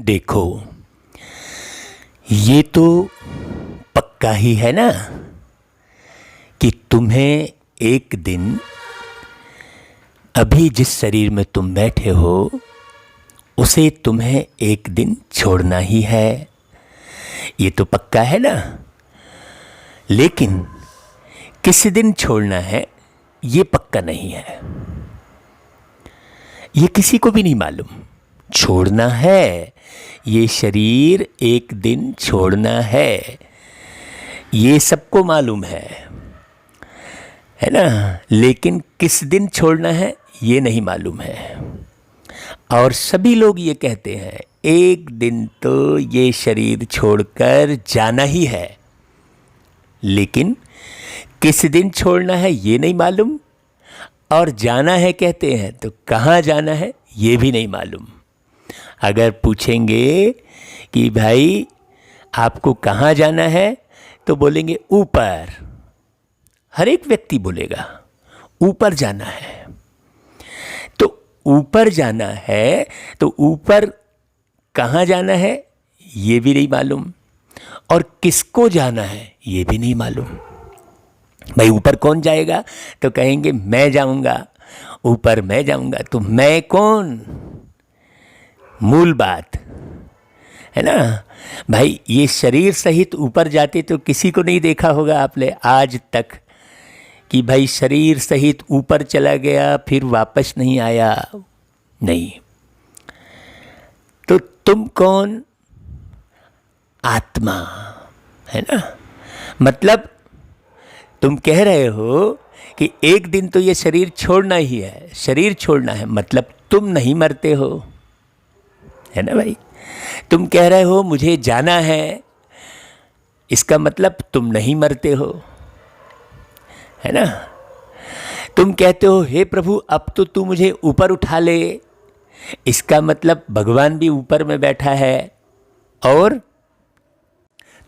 देखो, ये तो पक्का ही है ना कि तुम्हें एक दिन अभी जिस शरीर में तुम बैठे हो उसे तुम्हें एक दिन छोड़ना ही है। ये तो पक्का है ना। लेकिन किस दिन छोड़ना है ये पक्का नहीं है। ये किसी को भी नहीं मालूम। छोड़ना है, ये शरीर एक दिन छोड़ना है, ये सबको मालूम है ना। लेकिन किस दिन छोड़ना है ये नहीं मालूम है। और सभी लोग ये कहते हैं एक दिन तो ये शरीर छोड़कर जाना ही है, लेकिन किस दिन छोड़ना है ये नहीं मालूम। और जाना है कहते हैं तो कहाँ जाना है ये भी नहीं मालूम। अगर पूछेंगे कि भाई आपको कहाँ जाना है तो बोलेंगे ऊपर। हर एक व्यक्ति बोलेगा ऊपर जाना है। तो ऊपर जाना है तो ऊपर कहाँ जाना है ये भी नहीं मालूम, और किसको जाना है ये भी नहीं मालूम। भाई ऊपर कौन जाएगा तो कहेंगे मैं जाऊंगा, ऊपर मैं जाऊंगा। तो मैं कौन, मूल बात है ना। भाई ये शरीर सहित ऊपर जाते तो किसी को नहीं देखा होगा आपने आज तक कि भाई शरीर सहित ऊपर चला गया फिर वापस नहीं आया। नहीं। तो तुम कौन, आत्मा है ना। मतलब तुम कह रहे हो कि एक दिन तो ये शरीर छोड़ना ही है, शरीर छोड़ना है, मतलब तुम नहीं मरते हो, है ना भाई। तुम कह रहे हो मुझे जाना है, इसका मतलब तुम नहीं मरते हो, है ना। तुम कहते हो हे प्रभु अब तो तू मुझे ऊपर उठा ले, इसका मतलब भगवान भी ऊपर में बैठा है और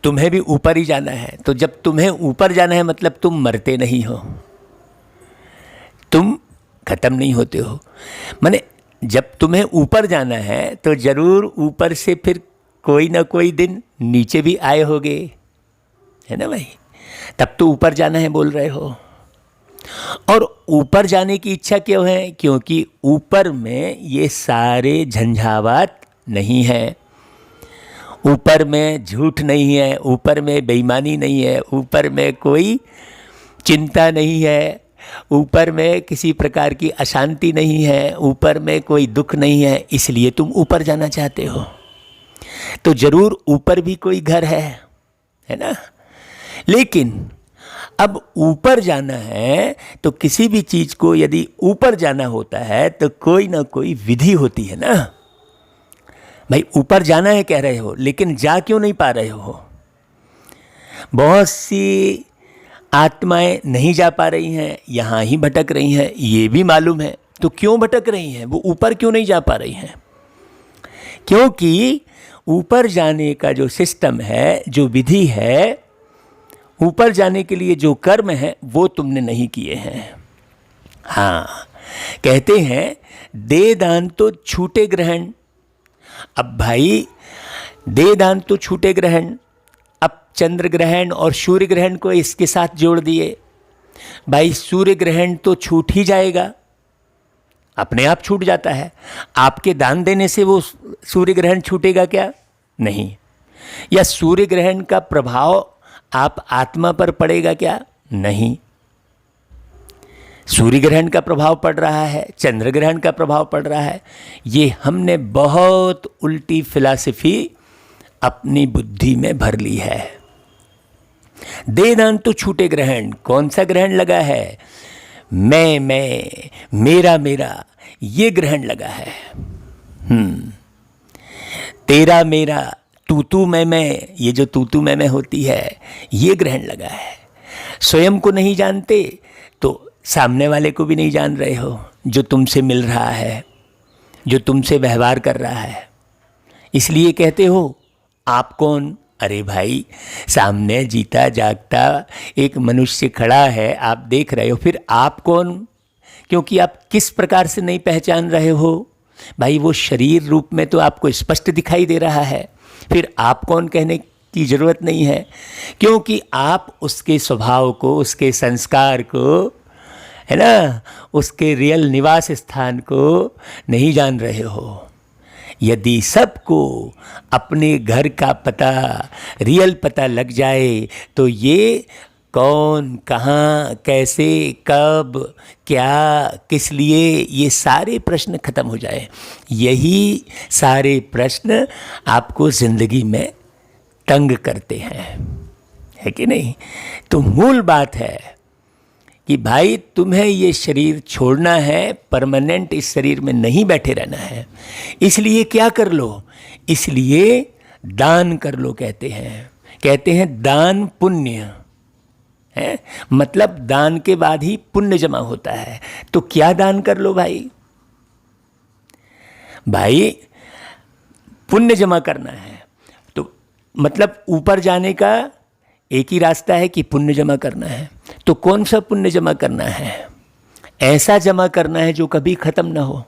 तुम्हें भी ऊपर ही जाना है। तो जब तुम्हें ऊपर जाना है मतलब तुम मरते नहीं हो, तुम खत्म नहीं होते हो। माने जब तुम्हें ऊपर जाना है तो जरूर ऊपर से फिर कोई ना कोई दिन नीचे भी आए होगे, है ना भाई। तब तो ऊपर जाना है बोल रहे हो। और ऊपर जाने की इच्छा क्यों है? क्योंकि ऊपर में ये सारे झंझावात नहीं है, ऊपर में झूठ नहीं है, ऊपर में बेईमानी नहीं है, ऊपर में कोई चिंता नहीं है, ऊपर में किसी प्रकार की अशांति नहीं है, ऊपर में कोई दुख नहीं है। इसलिए तुम ऊपर जाना चाहते हो। तो जरूर ऊपर भी कोई घर है ना। लेकिन अब ऊपर जाना है तो किसी भी चीज को यदि ऊपर जाना होता है तो कोई ना कोई विधि होती है ना। भाई ऊपर जाना है कह रहे हो, लेकिन जा क्यों नहीं पा रहे हो? बहुत सी आत्माएं नहीं जा पा रही हैं, यहाँ ही भटक रही हैं, ये भी मालूम है। तो क्यों भटक रही हैं? वो ऊपर क्यों नहीं जा पा रही हैं? क्योंकि ऊपर जाने का जो सिस्टम है, जो विधि है, ऊपर जाने के लिए जो कर्म है वो तुमने नहीं किए हैं। हाँ, कहते हैं दे दान तो छूटे ग्रहण। अब भाई दे दान तो छूटे ग्रहण, अब चंद्र ग्रहण और सूर्य ग्रहण को इसके साथ जोड़ दिए। भाई सूर्य ग्रहण तो छूट ही जाएगा, अपने आप छूट जाता है। आपके दान देने से वो सूर्य ग्रहण छूटेगा क्या? नहीं। या सूर्य ग्रहण का प्रभाव आप आत्मा पर पड़ेगा क्या? नहीं। सूर्य ग्रहण का प्रभाव पड़ रहा है, चंद्र ग्रहण का प्रभाव पड़ रहा है। ये हमने बहुत उल्टी फिलॉसफी अपनी बुद्धि में भर ली है। दे दान तो छूटे ग्रहण, कौन सा ग्रहण लगा है? मैं मेरा मेरा, ये ग्रहण लगा है। तेरा मेरा, तू मैं, ये जो तू मैं होती है, ये ग्रहण लगा है। स्वयं को नहीं जानते तो सामने वाले को भी नहीं जान रहे हो, जो तुमसे मिल रहा है, जो तुमसे व्यवहार कर रहा है। इसलिए कहते हो आप कौन? अरे भाई सामने जीता जागता एक मनुष्य खड़ा है, आप देख रहे हो, फिर आप कौन? क्योंकि आप किस प्रकार से नहीं पहचान रहे हो भाई वो शरीर रूप में तो आपको स्पष्ट दिखाई दे रहा है, फिर आप कौन कहने की ज़रूरत नहीं है, क्योंकि आप उसके स्वभाव को, उसके संस्कार को, है ना, उसके रियल निवास स्थान को नहीं जान रहे हो। यदि सबको अपने घर का पता, रियल पता लग जाए तो ये कौन, कहाँ, कैसे, कब, क्या, किस लिए, ये सारे प्रश्न खत्म हो जाए। यही सारे प्रश्न आपको ज़िंदगी में तंग करते हैं, है कि नहीं? तो मूल बात है कि भाई तुम्हें ये शरीर छोड़ना है, परमानेंट इस शरीर में नहीं बैठे रहना है। इसलिए क्या कर लो? इसलिए दान कर लो। कहते हैं दान पुण्य है, मतलब दान के बाद ही पुण्य जमा होता है। तो क्या दान कर लो भाई? भाई पुण्य जमा करना है तो मतलब ऊपर जाने का एक ही रास्ता है कि पुण्य जमा करना है। तो कौन सा पुण्य जमा करना है? ऐसा जमा करना है जो कभी खत्म ना हो।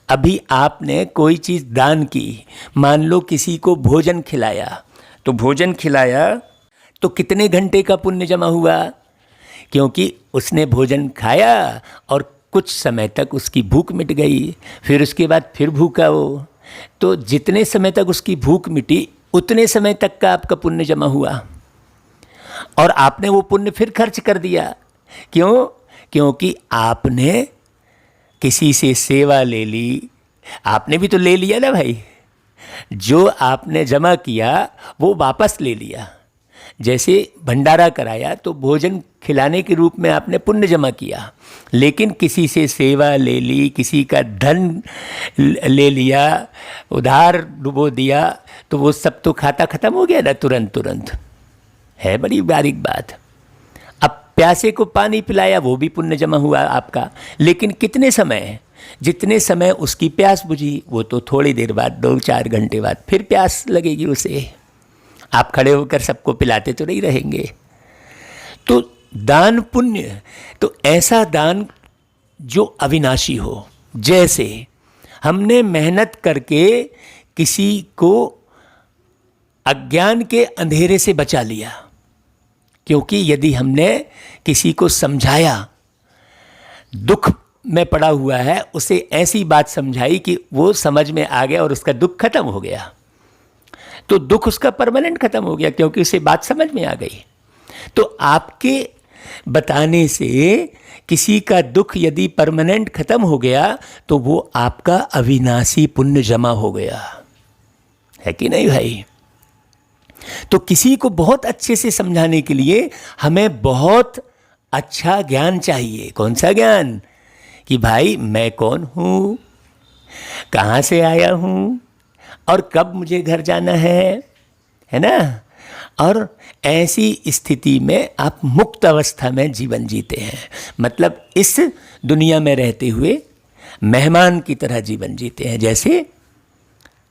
अभी आपने कोई चीज़ दान की, मान लो किसी को भोजन खिलाया, तो भोजन खिलाया तो कितने घंटे का पुण्य जमा हुआ? क्योंकि उसने भोजन खाया और कुछ समय तक उसकी भूख मिट गई, फिर उसके बाद फिर भूखा वो, तो जितने समय तक उसकी भूख मिटी उतने समय तक का आपका पुण्य जमा हुआ और आपने वो पुण्य फिर खर्च कर दिया। क्यों? क्योंकि आपने किसी से सेवा ले ली। आपने भी तो ले लिया ना भाई, जो आपने जमा किया वो वापस ले लिया। जैसे भंडारा कराया तो भोजन खिलाने के रूप में आपने पुण्य जमा किया, लेकिन किसी से सेवा ले ली, किसी का धन ले लिया, उधार डुबो दिया, तो वो सब तो खाता खत्म हो गया ना तुरंत। है बड़ी बारीक बात। अब प्यासे को पानी पिलाया, वो भी पुण्य जमा हुआ आपका, लेकिन कितने समय? जितने समय उसकी प्यास बुझी, वो तो थोड़ी देर बाद, 2-4 घंटे बाद फिर प्यास लगेगी उसे। आप खड़े होकर सबको पिलाते तो नहीं रहेंगे। तो दान पुण्य, तो ऐसा दान जो अविनाशी हो। जैसे हमने मेहनत करके किसी को अज्ञान के अंधेरे से बचा लिया, क्योंकि यदि हमने किसी को समझाया, दुख में पड़ा हुआ है, उसे ऐसी बात समझाई कि वो समझ में आ गया और उसका दुख खत्म हो गया, तो दुख उसका परमानेंट खत्म हो गया, क्योंकि उसे बात समझ में आ गई। तो आपके बताने से किसी का दुख यदि परमानेंट खत्म हो गया तो वो आपका अविनाशी पुण्य जमा हो गया, है कि नहीं भाई? तो किसी को बहुत अच्छे से समझाने के लिए हमें बहुत अच्छा ज्ञान चाहिए। कौन सा ज्ञान? कि भाई मैं कौन हूँ, कहाँ से आया हूँ और कब मुझे घर जाना है ना? और ऐसी स्थिति में आप मुक्त अवस्था में जीवन जीते हैं, मतलब इस दुनिया में रहते हुए मेहमान की तरह जीवन जीते हैं। जैसे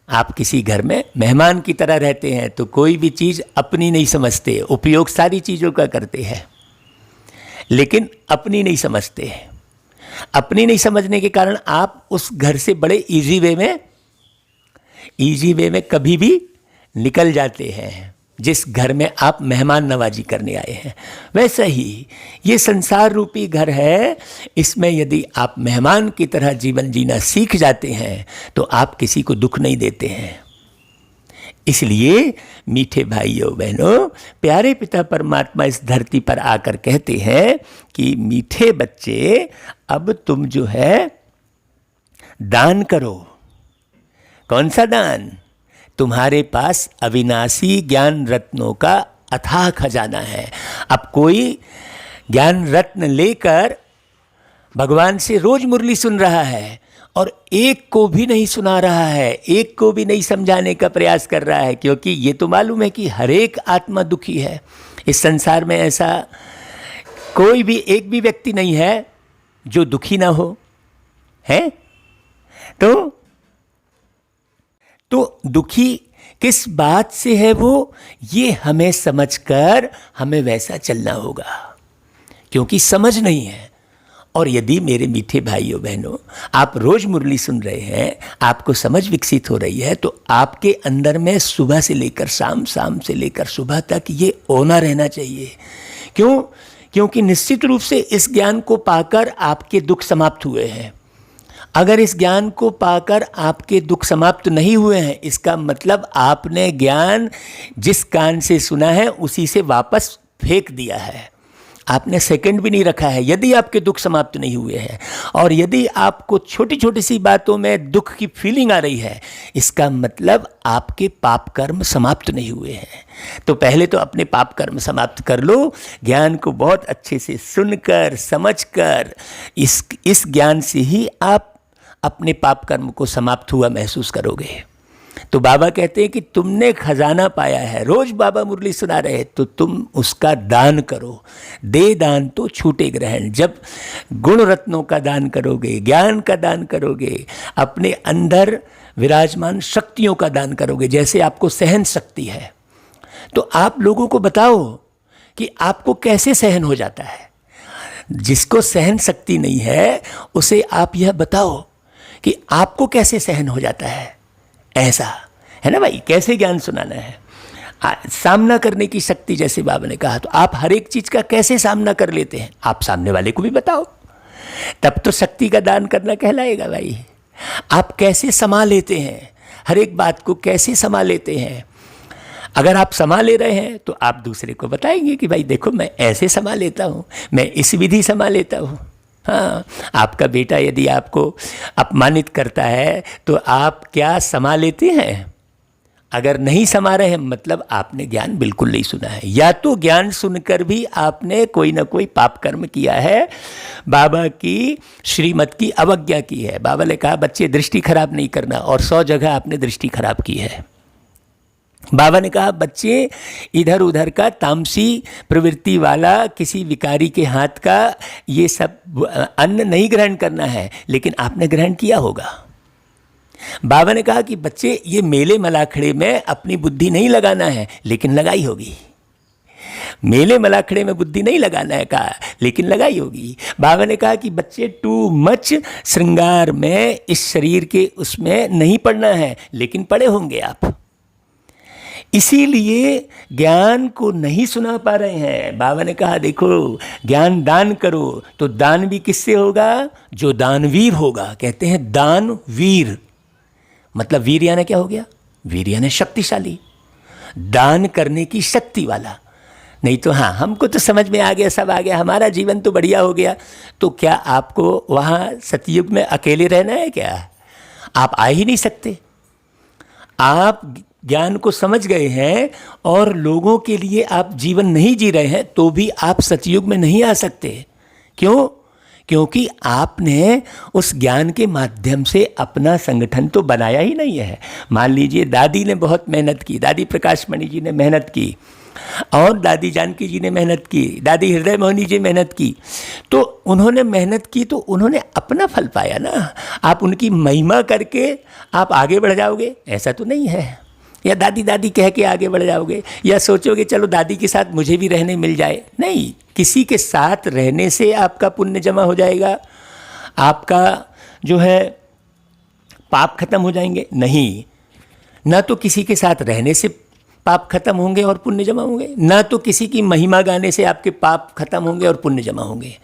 आप किसी घर में मेहमान की तरह रहते हैं तो कोई भी चीज़ अपनी नहीं समझते, उपयोग सारी चीज़ों का करते हैं, लेकिन अपनी नहीं समझते। अपनी नहीं समझने के कारण आप उस घर से बड़े इजी वे में कभी भी निकल जाते हैं, जिस घर में आप मेहमान नवाजी करने आए हैं। वैसा ही ये संसार रूपी घर है, इसमें यदि आप मेहमान की तरह जीवन जीना सीख जाते हैं तो आप किसी को दुख नहीं देते हैं। इसलिए मीठे भाइयों बहनों, प्यारे पिता परमात्मा इस धरती पर आकर कहते हैं कि मीठे बच्चे, अब तुम जो है दान करो। कौन सा दान? तुम्हारे पास अविनाशी ज्ञान रत्नों का अथाह खजाना है। अब कोई ज्ञान रत्न लेकर भगवान से रोज मुरली सुन रहा है और एक को भी नहीं सुना रहा है, एक को भी नहीं समझाने का प्रयास कर रहा है, क्योंकि ये तो मालूम है कि हर एक आत्मा दुखी है। इस संसार में ऐसा कोई भी एक भी व्यक्ति नहीं है जो दुखी ना हो, है? तो दुखी किस बात से है वो, ये हमें समझकर हमें वैसा चलना होगा, क्योंकि समझ नहीं है और यदि मेरे मीठे भाइयों बहनों आप रोज मुरली सुन रहे हैं, आपको समझ विकसित हो रही है, तो आपके अंदर में सुबह से लेकर शाम, शाम से लेकर सुबह तक ये होना रहना चाहिए। क्यों? क्योंकि निश्चित रूप से इस ज्ञान को पाकर आपके दुख समाप्त हुए हैं। अगर इस ज्ञान को पाकर आपके दुख समाप्त नहीं हुए हैं, इसका मतलब आपने ज्ञान जिस कान से सुना है उसी से वापस फेंक दिया है, आपने सेकंड भी नहीं रखा है। यदि आपके दुख समाप्त नहीं हुए हैं और यदि आपको छोटी छोटी सी बातों में दुख की फीलिंग आ रही है, इसका मतलब आपके पाप कर्म समाप्त नहीं हुए हैं। तो पहले तो अपने पाप कर्म समाप्त कर लो। ज्ञान को बहुत अच्छे से सुनकर समझकर इस ज्ञान से ही आप अपने पाप कर्म को समाप्त हुआ महसूस करोगे। तो बाबा कहते हैं कि तुमने खजाना पाया है, रोज बाबा मुरली सुना रहे हैं, तो तुम उसका दान करो। दे दान तो छूटे ग्रहण। जब गुण रत्नों का दान करोगे, ज्ञान का दान करोगे, अपने अंदर विराजमान शक्तियों का दान करोगे, जैसे आपको सहन शक्ति है, तो आप लोगों को बताओ कि आपको कैसे सहन हो जाता है। जिसको सहन शक्ति नहीं है उसे आप यह बताओ कि आपको कैसे सहन हो जाता है। ऐसा है ना भाई, कैसे ज्ञान सुनाना है, सामना करने की शक्ति, जैसे बाबा ने कहा। तो आप हर एक चीज का कैसे सामना कर लेते हैं, आप सामने वाले को भी बताओ, तब तो शक्ति का दान करना कहलाएगा भाई। आप कैसे समा लेते हैं, हर एक बात को कैसे समा लेते हैं। अगर आप समा ले रहे हैं तो आप दूसरे को बताएंगे कि भाई देखो मैं ऐसे समा लेता हूँ, मैं इस विधि समा लेता हूँ। हाँ, आपका बेटा यदि आपको अपमानित करता है तो आप क्या समा लेते हैं? अगर नहीं समा रहे हैं मतलब आपने ज्ञान बिल्कुल नहीं सुना है, या तो ज्ञान सुनकर भी आपने कोई ना कोई पाप कर्म किया है, बाबा की श्रीमत की अवज्ञा की है। बाबा ने कहा बच्चे दृष्टि खराब नहीं करना, और 100 जगह आपने दृष्टि खराब की है। बाबा ने कहा बच्चे इधर उधर का तामसी प्रवृत्ति वाला किसी विकारी के हाथ का ये सब अन्न नहीं ग्रहण करना है, लेकिन आपने ग्रहण किया होगा। बाबा ने कहा कि बच्चे ये मेले मलाखड़े में अपनी बुद्धि नहीं लगाना है, लेकिन लगाई होगी। मेले मलाखड़े में बुद्धि नहीं लगाना है कहा, लेकिन लगाई होगी। बाबा ने कहा कि बच्चे टू मच श्रृंगार में इस शरीर के उसमें नहीं पड़ना है, लेकिन पड़े होंगे आप। इसीलिए ज्ञान को नहीं सुना पा रहे हैं। बाबा ने कहा देखो ज्ञान दान करो, तो दान भी किससे होगा? जो दानवीर होगा। कहते हैं दानवीर, मतलब वीर यानी क्या हो गया? वीर यानी शक्तिशाली, दान करने की शक्ति वाला। नहीं तो हाँ, हमको तो समझ में आ गया, सब आ गया, हमारा जीवन तो बढ़िया हो गया। तो क्या आपको वहाँ सतयुग में अकेले रहना है क्या? आप आ ही नहीं सकते। आप ज्ञान को समझ गए हैं और लोगों के लिए आप जीवन नहीं जी रहे हैं, तो भी आप सतयुग में नहीं आ सकते। क्यों? क्योंकि आपने उस ज्ञान के माध्यम से अपना संगठन तो बनाया ही नहीं है। मान लीजिए दादी ने बहुत मेहनत की, दादी प्रकाशमणि जी ने मेहनत की, और दादी जानकी जी ने मेहनत की, दादी हृदय मोहिनी जी मेहनत की, तो उन्होंने मेहनत की तो उन्होंने अपना फल पाया ना। आप उनकी महिमा करके आप आगे बढ़ जाओगे, ऐसा तो नहीं है। या दादी दादी कह के आगे बढ़ जाओगे, या सोचोगे चलो दादी के साथ मुझे भी रहने मिल जाए। नहीं, किसी के साथ रहने से आपका पुण्य जमा हो जाएगा, आपका जो है पाप खत्म हो जाएंगे? नहीं, ना तो किसी के साथ रहने से पाप खत्म होंगे और पुण्य जमा होंगे, ना तो किसी की महिमा गाने से आपके पाप खत्म होंगे और पुण्य जमा होंगे।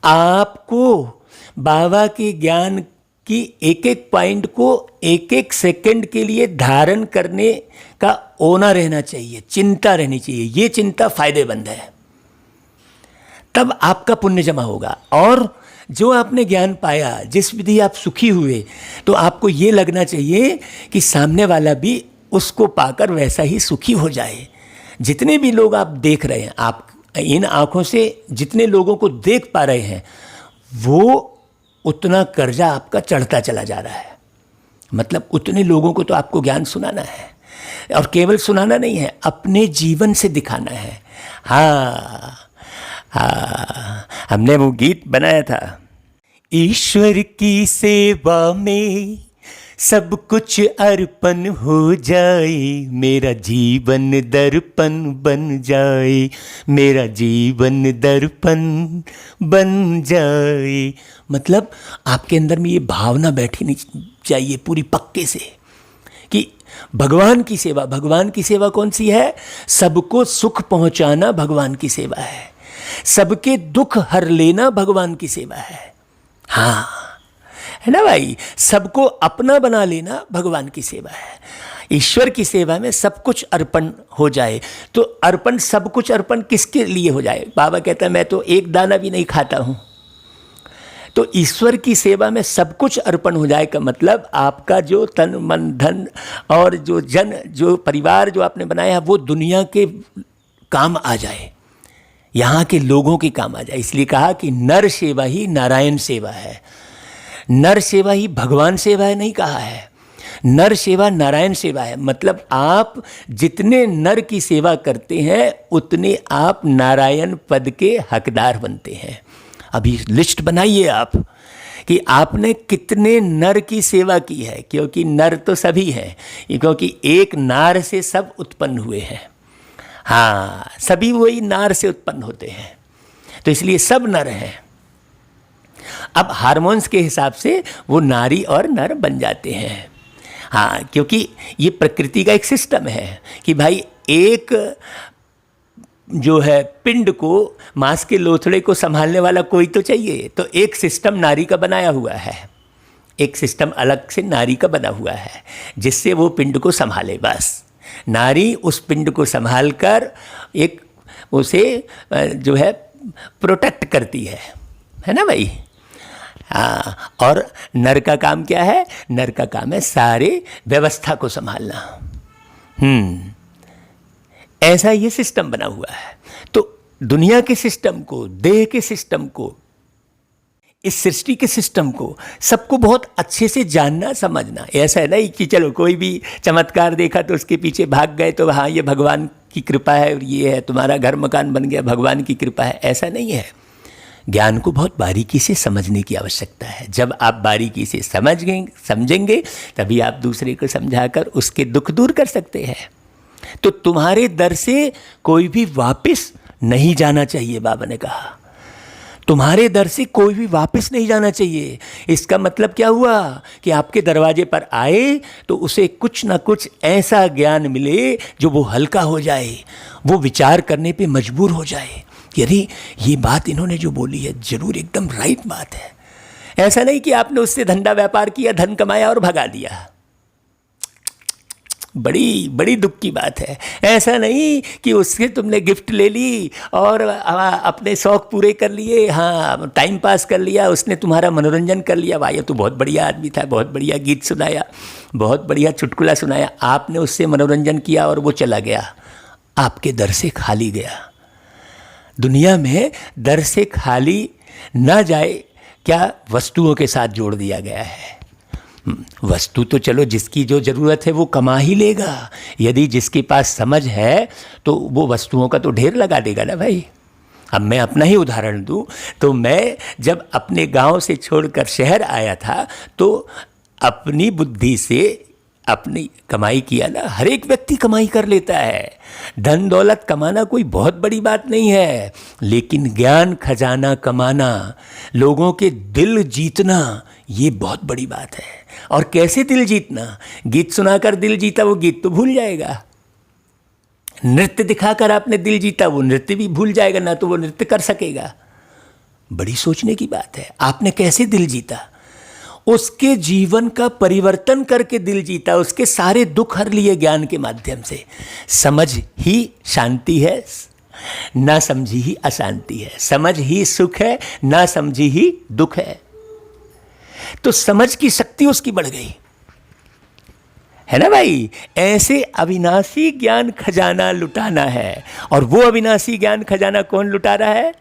आपको बाबा के ज्ञान कि एक एक पॉइंट को एक एक सेकंड के लिए धारण करने का ओना रहना चाहिए, चिंता रहनी चाहिए। ये चिंता फायदेमंद है, तब आपका पुण्य जमा होगा। और जो आपने ज्ञान पाया, जिस विधि आप सुखी हुए, तो आपको ये लगना चाहिए कि सामने वाला भी उसको पाकर वैसा ही सुखी हो जाए। जितने भी लोग आप देख रहे हैं, आप इन आँखों से जितने लोगों को देख पा रहे हैं, वो उतना कर्जा आपका चढ़ता चला जा रहा है। मतलब उतने लोगों को तो आपको ज्ञान सुनाना है, और केवल सुनाना नहीं है, अपने जीवन से दिखाना है। हाँ, हमने वो गीत बनाया था, ईश्वर की सेवा में सब कुछ अर्पण हो जाए, मेरा जीवन दर्पण बन जाए, मेरा जीवन दर्पण बन जाए। मतलब आपके अंदर में ये भावना बैठनी चाहिए पूरी पक्के से कि भगवान की सेवा, भगवान की सेवा कौन सी है? सबको सुख पहुंचाना भगवान की सेवा है, सबके दुख हर लेना भगवान की सेवा है। हाँ, है ना भाई? सबको अपना बना लेना भगवान की सेवा है। ईश्वर की सेवा में सब कुछ अर्पण हो जाए, तो अर्पण, सब कुछ अर्पण किसके लिए हो जाए? बाबा कहता है मैं तो एक दाना भी नहीं खाता हूँ। तो ईश्वर की सेवा में सब कुछ अर्पण हो जाए का मतलब आपका जो तन मन धन और जो परिवार जो आपने बनाया है वो दुनिया के काम आ जाए, यहाँ के लोगों के काम आ जाए। इसलिए कहा कि नर सेवा ही नारायण सेवा है, नर सेवा ही भगवान सेवा है नहीं कहा है, नर सेवा नारायण सेवा है। मतलब आप जितने नर की सेवा करते हैं उतने आप नारायण पद के हकदार बनते हैं। अभी लिस्ट बनाइए आप कि आपने कितने नर की सेवा की है, क्योंकि नर तो सभी हैं, क्योंकि एक नार से सब उत्पन्न हुए हैं। हाँ, सभी वही नार से उत्पन्न होते हैं, तो इसलिए सब नर हैं। अब हार्मोन्स के हिसाब से वो नारी और नर बन जाते हैं। हाँ, क्योंकि ये प्रकृति का एक सिस्टम है कि भाई एक जो है पिंड को, मांस के लोथड़े को संभालने वाला कोई तो चाहिए, तो एक सिस्टम नारी का बनाया हुआ है, एक सिस्टम अलग से नारी का बना हुआ है जिससे वो पिंड को संभाले। बस नारी उस पिंड को संभाल कर एक उसे जो है प्रोटेक्ट करती है ना भाई? हाँ, और नर का काम क्या है? नर का काम है सारे व्यवस्था को संभालना। ऐसा ये सिस्टम बना हुआ है। तो दुनिया के सिस्टम को, देह के सिस्टम को, इस सृष्टि के सिस्टम को, सबको बहुत अच्छे से जानना समझना। ऐसा है नहीं कि चलो कोई भी चमत्कार देखा तो उसके पीछे भाग गए तो हाँ ये भगवान की कृपा है और ये है, तुम्हारा घर मकान बन गया, भगवान की कृपा है, ऐसा नहीं है। ज्ञान को बहुत बारीकी से समझने की आवश्यकता है। जब आप बारीकी से समझेंगे तभी आप दूसरे को समझाकर उसके दुख दूर कर सकते हैं। तो तुम्हारे दर से कोई भी वापस नहीं जाना चाहिए, बाबा ने कहा तुम्हारे दर से कोई भी वापस नहीं जाना चाहिए। इसका मतलब क्या हुआ कि आपके दरवाजे पर आए तो उसे कुछ ना कुछ ऐसा ज्ञान मिले जो वो हल्का हो जाए, वो विचार करने पे मजबूर हो जाए। यदि ये बात इन्होंने जो बोली है जरूर एकदम राइट बात है। ऐसा नहीं कि आपने उससे धंधा व्यापार किया, धन कमाया और भगा दिया, बड़ी बड़ी दुख की बात है। ऐसा नहीं कि उससे तुमने गिफ्ट ले ली और अपने शौक पूरे कर लिए, हाँ टाइम पास कर लिया, उसने तुम्हारा मनोरंजन कर लिया, वाह ये तो बहुत बढ़िया आदमी था, बहुत बढ़िया गीत सुनाया, बहुत बढ़िया चुटकुला सुनाया, आपने उससे मनोरंजन किया और वो चला गया, आपके दर से खाली गया। दुनिया में दर से खाली ना जाए क्या वस्तुओं के साथ जोड़ दिया गया है। वस्तु तो चलो जिसकी जो ज़रूरत है वो कमा ही लेगा, यदि जिसके पास समझ है तो वो वस्तुओं का तो ढेर लगा देगा ना भाई। अब मैं अपना ही उदाहरण दूं तो मैं जब अपने गांव से छोड़कर शहर आया था तो अपनी बुद्धि से अपनी कमाई किया ना। हर एक व्यक्ति कमाई कर लेता है, धन दौलत कमाना कोई बहुत बड़ी बात नहीं है, लेकिन ज्ञान खजाना कमाना, लोगों के दिल जीतना, ये बहुत बड़ी बात है। और कैसे दिल जीतना? गीत सुनाकर दिल जीता वो गीत तो भूल जाएगा, नृत्य दिखाकर आपने दिल जीता वो नृत्य भी भूल जाएगा, ना तो वो नृत्य कर सकेगा। बड़ी सोचने की बात है, आपने कैसे दिल जीता? उसके जीवन का परिवर्तन करके दिल जीता, उसके सारे दुख हर लिए ज्ञान के माध्यम से। समझ ही शांति है, ना समझी ही अशांति है, समझ ही सुख है, ना समझी ही दुख है। तो समझ की शक्ति उसकी बढ़ गई, है ना भाई? ऐसे अविनाशी ज्ञान खजाना लुटाना है। और वो अविनाशी ज्ञान खजाना कौन लुटा रहा है?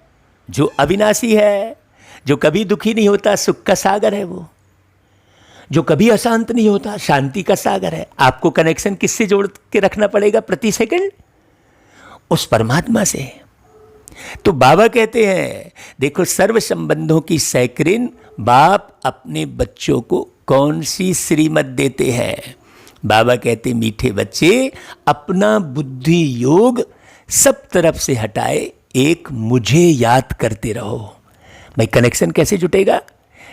जो अविनाशी है, जो कभी दुखी नहीं होता, सुख का सागर है वो, जो कभी अशांत नहीं होता, शांति का सागर है। आपको कनेक्शन किससे जोड़ के रखना पड़ेगा प्रति सेकंड? उस परमात्मा से। तो बाबा कहते हैं देखो सर्व संबंधों की सैकरीन बाप अपने बच्चों को कौन सी श्रीमत देते हैं? बाबा कहते मीठे बच्चे, अपना बुद्धि योग सब तरफ से हटाए, एक मुझे याद करते रहो। भाई कनेक्शन कैसे जुटेगा?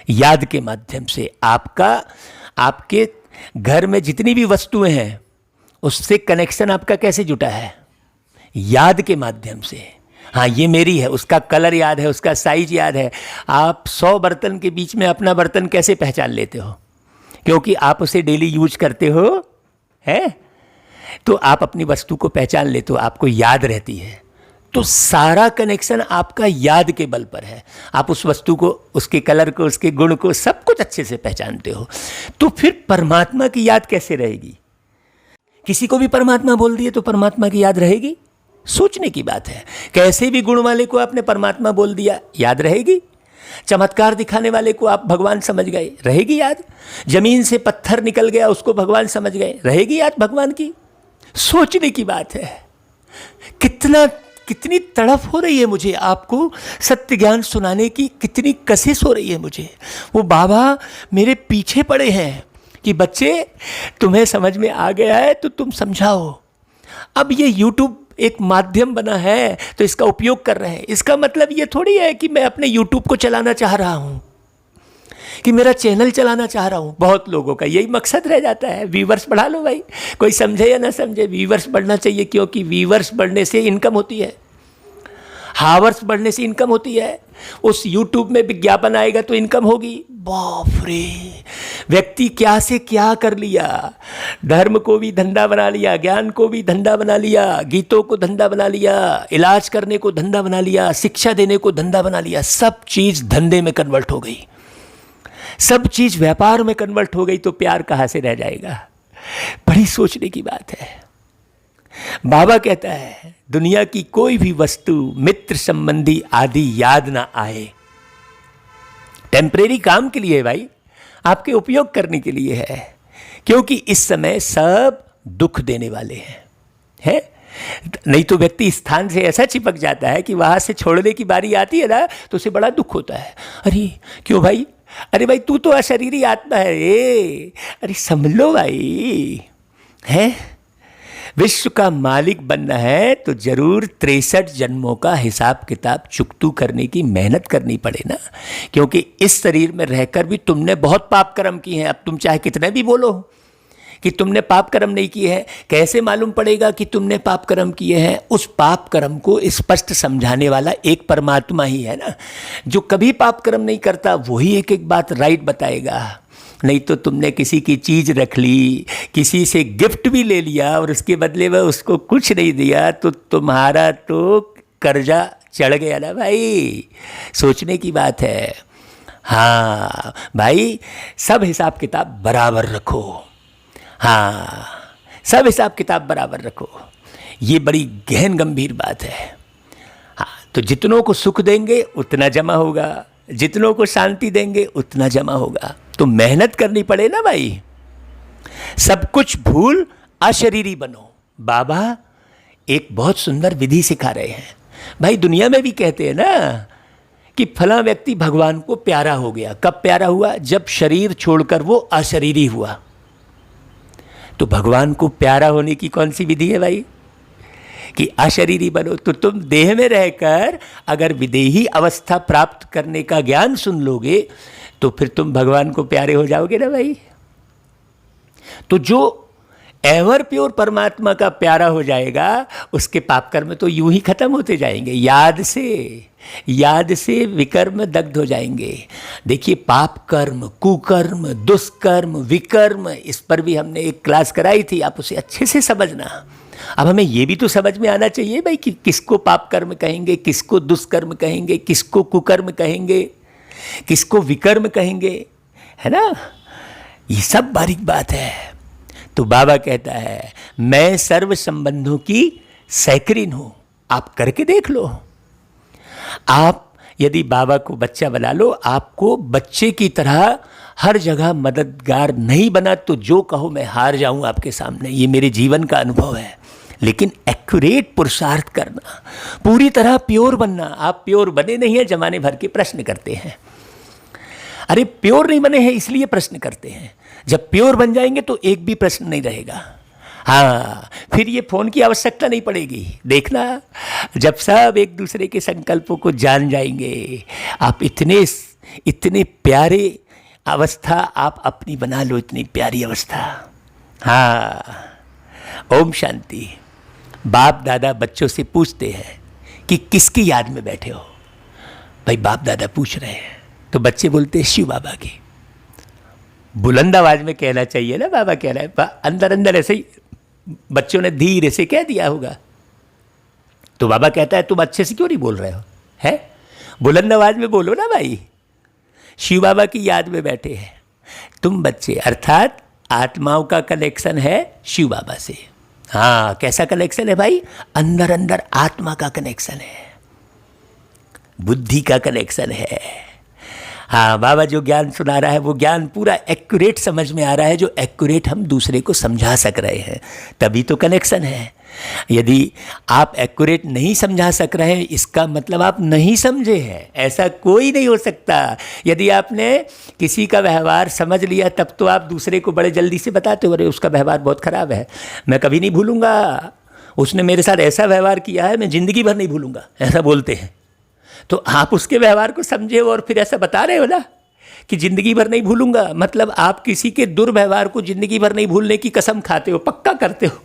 याद के माध्यम से। आपके घर में जितनी भी वस्तुएं हैं उससे कनेक्शन आपका कैसे जुटा है? याद के माध्यम से। हाँ ये मेरी है, उसका कलर याद है, उसका साइज याद है। आप 100 बर्तन के बीच में अपना बर्तन कैसे पहचान लेते हो? क्योंकि आप उसे डेली यूज करते हो, है? तो आप अपनी वस्तु को पहचान लेते हो, आपको याद रहती है। तो सारा कनेक्शन आपका याद के बल पर है। आप उस वस्तु को, उसके कलर को, उसके गुण को, सब कुछ अच्छे से पहचानते हो। तो फिर परमात्मा की याद कैसे रहेगी? किसी को भी परमात्मा बोल दिए तो परमात्मा की याद रहेगी? सोचने की बात है। कैसे भी गुण वाले को आपने परमात्मा बोल दिया, याद रहेगी? चमत्कार दिखाने वाले को आप भगवान समझ गए, रहेगी याद? जमीन से पत्थर निकल गया, उसको भगवान समझ गए, रहेगी याद भगवान की? सोचने की बात है। कितनी तड़प हो रही है मुझे आपको सत्य ज्ञान सुनाने की, कितनी कशिश हो रही है मुझे। वो बाबा मेरे पीछे पड़े हैं कि बच्चे तुम्हें समझ में आ गया है तो तुम समझाओ। अब ये YouTube एक माध्यम बना है तो इसका उपयोग कर रहे हैं। इसका मतलब ये थोड़ी है कि मैं अपने YouTube को चलाना चाह रहा हूँ, कि मेरा चैनल चलाना चाह रहा हूँ। बहुत लोगों का यही मकसद रह जाता है, व्यूवर्स बढ़ा लो भाई। कोई समझे या ना समझे, व्यूवर्स बढ़ना चाहिए, क्योंकि व्यूवर्स बढ़ने से इनकम होती है, हावर्स बढ़ने से इनकम होती है। उस YouTube में विज्ञापन आएगा तो इनकम होगी। बाप रे, व्यक्ति क्या से क्या कर लिया। धर्म को भी धंधा बना लिया, ज्ञान को भी धंधा बना लिया, गीतों को धंधा बना लिया, इलाज करने को धंधा बना लिया, शिक्षा देने को धंधा बना लिया। सब चीज़ धंधे में कन्वर्ट हो गई, सब चीज़ व्यापार में कन्वर्ट हो गई, तो प्यार कहाँ से रह जाएगा? बड़ी सोचने की बात है। बाबा कहता है दुनिया की कोई भी वस्तु मित्र संबंधी आदि याद ना आए। टेम्परेरी काम के लिए है भाई, आपके उपयोग करने के लिए है, क्योंकि इस समय सब दुख देने वाले हैं। नहीं तो व्यक्ति स्थान से ऐसा चिपक जाता है कि वहां से छोड़ने की बारी आती है ना तो उसे बड़ा दुख होता है। अरे क्यों भाई? अरे भाई तू तो अशरीरी आत्मा है रे। अरे समझ लो भाई, है विश्व का मालिक बनना है तो जरूर 63 जन्मों का हिसाब किताब चुकतू करने की मेहनत करनी पड़े ना। क्योंकि इस शरीर में रहकर भी तुमने बहुत पाप कर्म किए हैं। अब तुम चाहे कितने भी बोलो कि तुमने पाप कर्म नहीं किए हैं, कैसे मालूम पड़ेगा कि तुमने पाप कर्म किए हैं? उस पाप कर्म को स्पष्ट समझाने वाला एक परमात्मा ही है ना। जो कभी पाप कर्म नहीं करता वही एक एक बात राइट बताएगा। नहीं तो तुमने किसी की चीज़ रख ली, किसी से गिफ्ट भी ले लिया और उसके बदले में उसको कुछ नहीं दिया, तो तुम्हारा तो कर्जा चढ़ गया ना भाई। सोचने की बात है। हाँ भाई, सब हिसाब किताब बराबर रखो। हाँ, सब हिसाब किताब बराबर रखो। ये बड़ी गहन गंभीर बात है। हाँ, तो जितनों को सुख देंगे उतना जमा होगा, जितनों को शांति देंगे उतना जमा होगा। तो मेहनत करनी पड़े ना भाई। सब कुछ भूल अशरीरी बनो। बाबा एक बहुत सुंदर विधि सिखा रहे हैं भाई। दुनिया में भी कहते हैं ना कि फला व्यक्ति भगवान को प्यारा हो गया। कब प्यारा हुआ? जब शरीर छोड़कर वो अशरीरी हुआ। तो भगवान को प्यारा होने की कौन सी विधि है भाई? कि अशरीरी बनो। तो तुम देह में रहकर अगर विदेही अवस्था प्राप्त करने का ज्ञान सुन लोगे तो फिर तुम भगवान को प्यारे हो जाओगे ना भाई। तो जो एवर प्योर परमात्मा का प्यारा हो जाएगा उसके पाप कर्म तो यूं ही खत्म होते जाएंगे। याद से विकर्म दग्ध हो जाएंगे। देखिए, पाप कर्म, कुकर्म, दुष्कर्म, विकर्म, इस पर भी हमने एक क्लास कराई थी, आप उसे अच्छे से समझना। अब हमें ये भी तो समझ में आना चाहिए भाई कि किसको पाप कर्म कहेंगे, किसको दुष्कर्म कहेंगे, किसको कुकर्म कहेंगे, किसको विकर्म कहेंगे, है ना। ये सब बारीक बात है। तो बाबा कहता है मैं सर्व संबंधों की सैकरीन हूं। आप करके देख लो। आप यदि बाबा को बच्चा बना लो, आपको बच्चे की तरह हर जगह मददगार नहीं बना तो जो कहो मैं हार जाऊं आपके सामने। ये मेरे जीवन का अनुभव है। लेकिन एक्यूरेट पुरुषार्थ करना, पूरी तरह प्योर बनना। आप प्योर बने नहीं हैं, जमाने भर के प्रश्न करते हैं। अरे प्योर नहीं बने हैं इसलिए प्रश्न करते हैं, जब प्योर बन जाएंगे तो एक भी प्रश्न नहीं रहेगा। हाँ, फिर ये फोन की आवश्यकता नहीं पड़ेगी। देखना, जब सब एक दूसरे के संकल्पों को जान जाएंगे, आप इतने इतने प्यारे अवस्था आप अपनी बना लो, इतनी प्यारी अवस्था। हाँ, ओम शांति। बाप दादा बच्चों से पूछते हैं कि किसकी याद में बैठे हो। भाई बाप दादा पूछ रहे हैं तो बच्चे बोलते हैं शिव बाबा की। बुलंद आवाज में कहना चाहिए ना, बाबा कह रहा है, अंदर अंदर ऐसे ही बच्चों ने धीरे से कह दिया होगा। तो बाबा कहता है तुम अच्छे से क्यों नहीं बोल रहे हो, है बुलंद आवाज में बोलो ना भाई। शिव बाबा की याद में बैठे हैं तुम बच्चे, अर्थात आत्माओं का कनेक्शन है शिव बाबा से। हाँ, कैसा कनेक्शन है भाई? अंदर अंदर आत्मा का कनेक्शन है, बुद्धि का कनेक्शन है। हाँ, बाबा जो ज्ञान सुना रहा है वो ज्ञान पूरा एक्यूरेट समझ में आ रहा है, जो एक्यूरेट हम दूसरे को समझा सक रहे हैं, तभी तो कनेक्शन है। यदि आप एक्यूरेट नहीं समझा सक रहे हैं, इसका मतलब आप नहीं समझे हैं। ऐसा कोई नहीं हो सकता। यदि आपने किसी का व्यवहार समझ लिया तब तो आप दूसरे को बड़े जल्दी से बताते हो, अरे उसका व्यवहार बहुत ख़राब है, मैं कभी नहीं भूलूंगा, उसने मेरे साथ ऐसा व्यवहार किया है, मैं ज़िंदगी भर नहीं भूलूंगा, ऐसा बोलते हैं। तो आप उसके व्यवहार को समझे हो और फिर ऐसा बता रहे हो ना कि ज़िंदगी भर नहीं भूलूंगा, मतलब आप किसी के दुर्व्यवहार को ज़िंदगी भर नहीं भूलने की कसम खाते हो, पक्का करते हो।